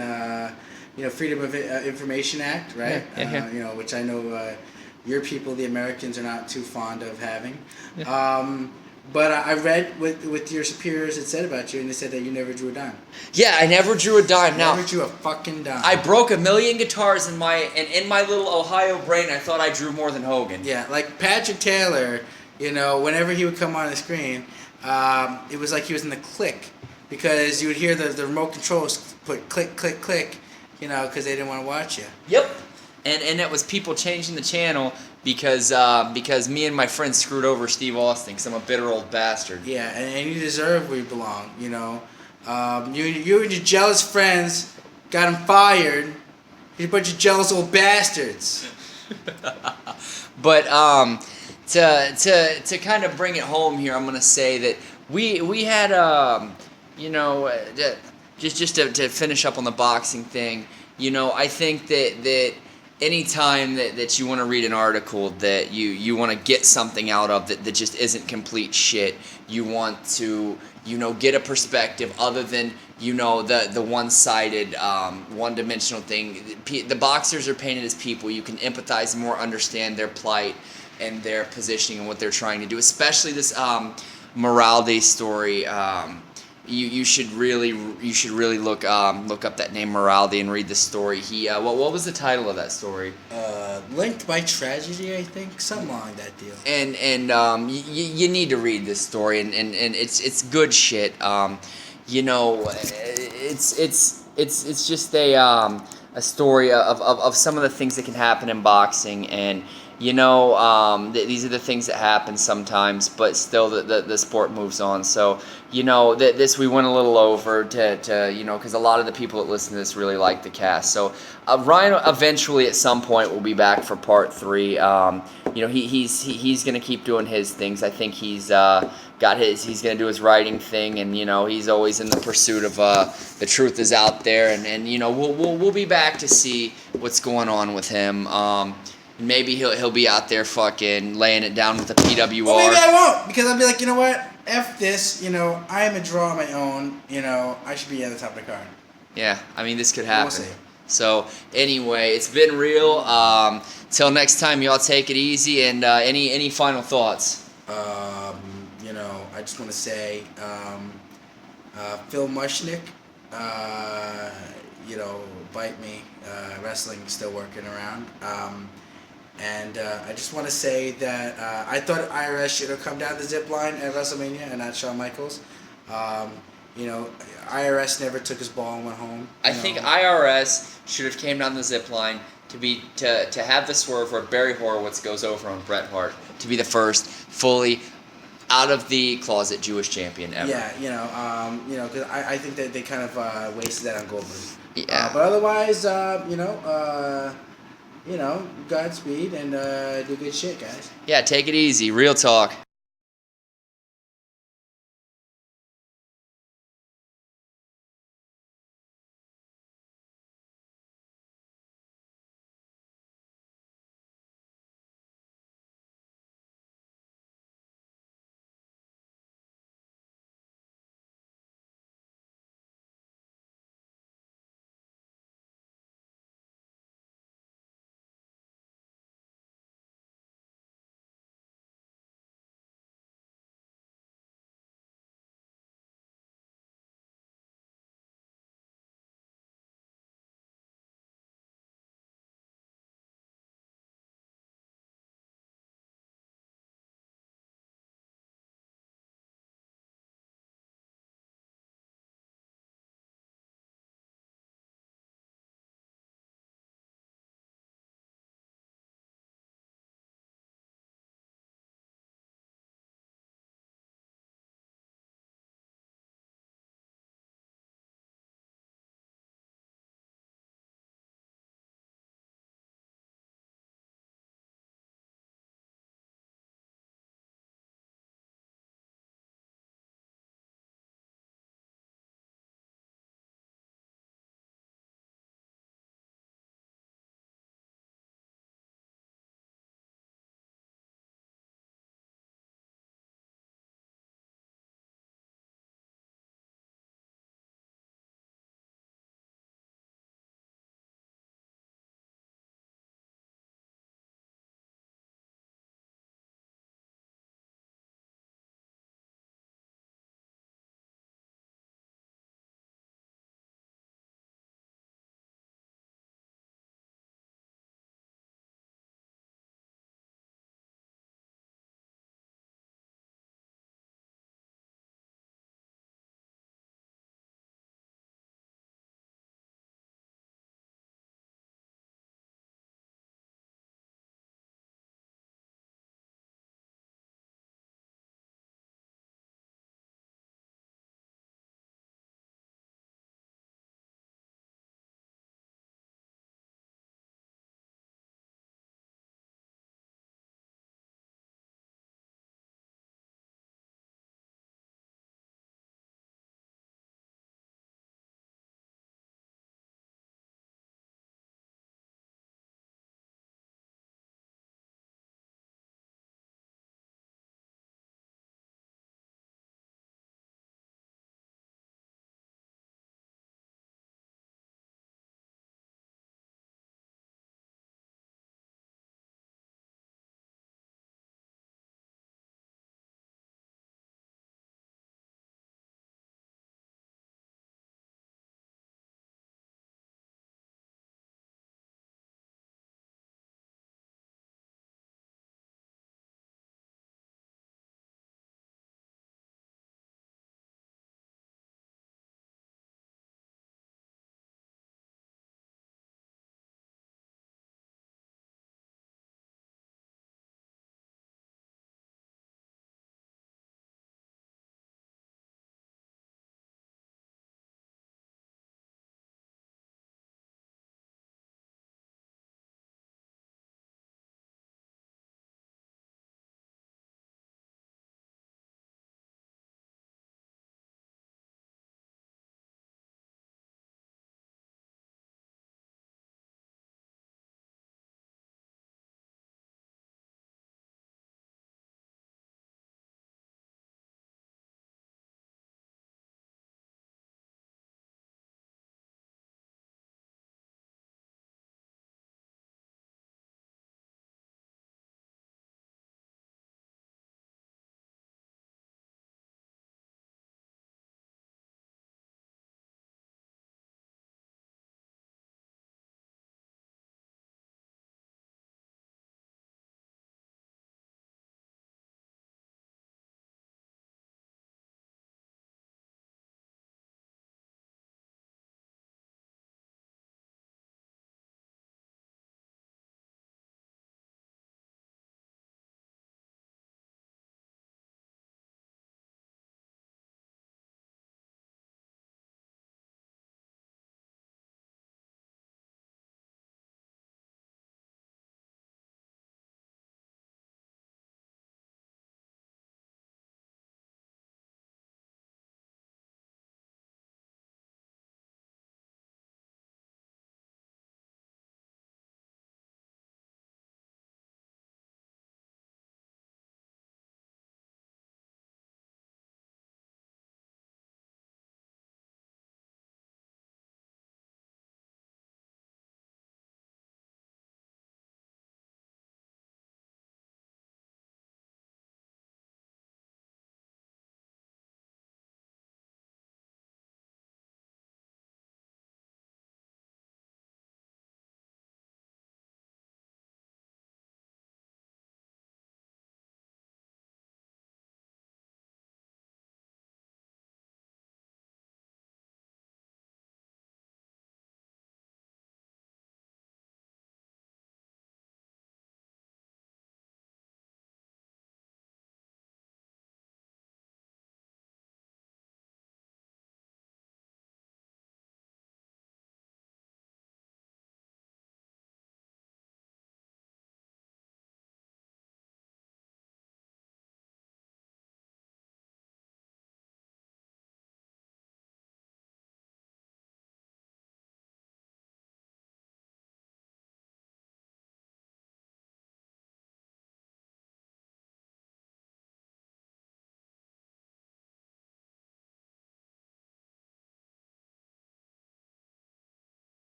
S2: Freedom of Information Act, right?
S1: Yeah.
S2: Which I know your people, the Americans, are not too fond of having.
S1: Yeah.
S2: But I read what your superiors had said about you, and they said that you never drew a dime.
S1: Yeah, I never drew a dime. Now,
S2: Never drew a fucking dime.
S1: I broke 1,000,000 guitars in my little Ohio brain. I thought I drew more than Hogan.
S2: Yeah, like Patrick Taylor, whenever he would come on the screen, it was like he was in the click, because you would hear the remote controls put click, click, click, because they didn't want to watch you.
S1: Yep. And it was people changing the channel because me and my friend screwed over Steve Austin because I'm a bitter old bastard.
S2: Yeah, and you deserve where you belong, You and your jealous friends got him fired. You're a bunch of jealous old bastards.
S1: But to kind of bring it home here, I'm gonna say that we had just to finish up on the boxing thing. I think that anytime that you want to read an article that you want to get something out of that just isn't complete shit, you want to get a perspective other than the one-sided one-dimensional thing. The boxers are painted as people. You can empathize more, understand their plight and their positioning and what they're trying to do, especially this Morality story. You should really look up that name Morality and read the story. What was the title of that story?
S2: Linked by Tragedy, I think, something along that deal.
S1: And you need to read this story, and it's good shit. It's just a story of some of the things that can happen in boxing, and these are the things that happen sometimes, but still the sport moves on. So this we went a little over to because a lot of the people that listen to this really like the cast. So Ryan eventually at some point will be back for part 3. He's gonna keep doing his things. I think he's he's gonna do his writing thing, and he's always in the pursuit of the truth is out there, and we'll be back to see what's going on with him. Maybe he'll be out there fucking laying it down with the PWR.
S2: Well, maybe I won't, because I'll be like, you know what? F this. I am a draw on my own. I should be at the top of the card.
S1: Yeah, I mean, this could happen.
S2: We'll see.
S1: So anyway, it's been real. Till next time, y'all take it easy. And any final thoughts?
S2: I just want to say, Phil Mushnick, bite me. Wrestling's still working around. And I just want to say that I thought IRS should have come down the zip line at WrestleMania and not Shawn Michaels. IRS never took his ball and went home.
S1: I think IRS should have came down the zip line to have the swerve where Barry Horowitz goes over on Bret Hart to be the first fully out of the closet Jewish champion ever.
S2: Yeah, because I think that they kind of wasted that on Goldberg.
S1: Yeah.
S2: But otherwise, Godspeed and do good shit, guys.
S1: Yeah, take it easy. Real talk.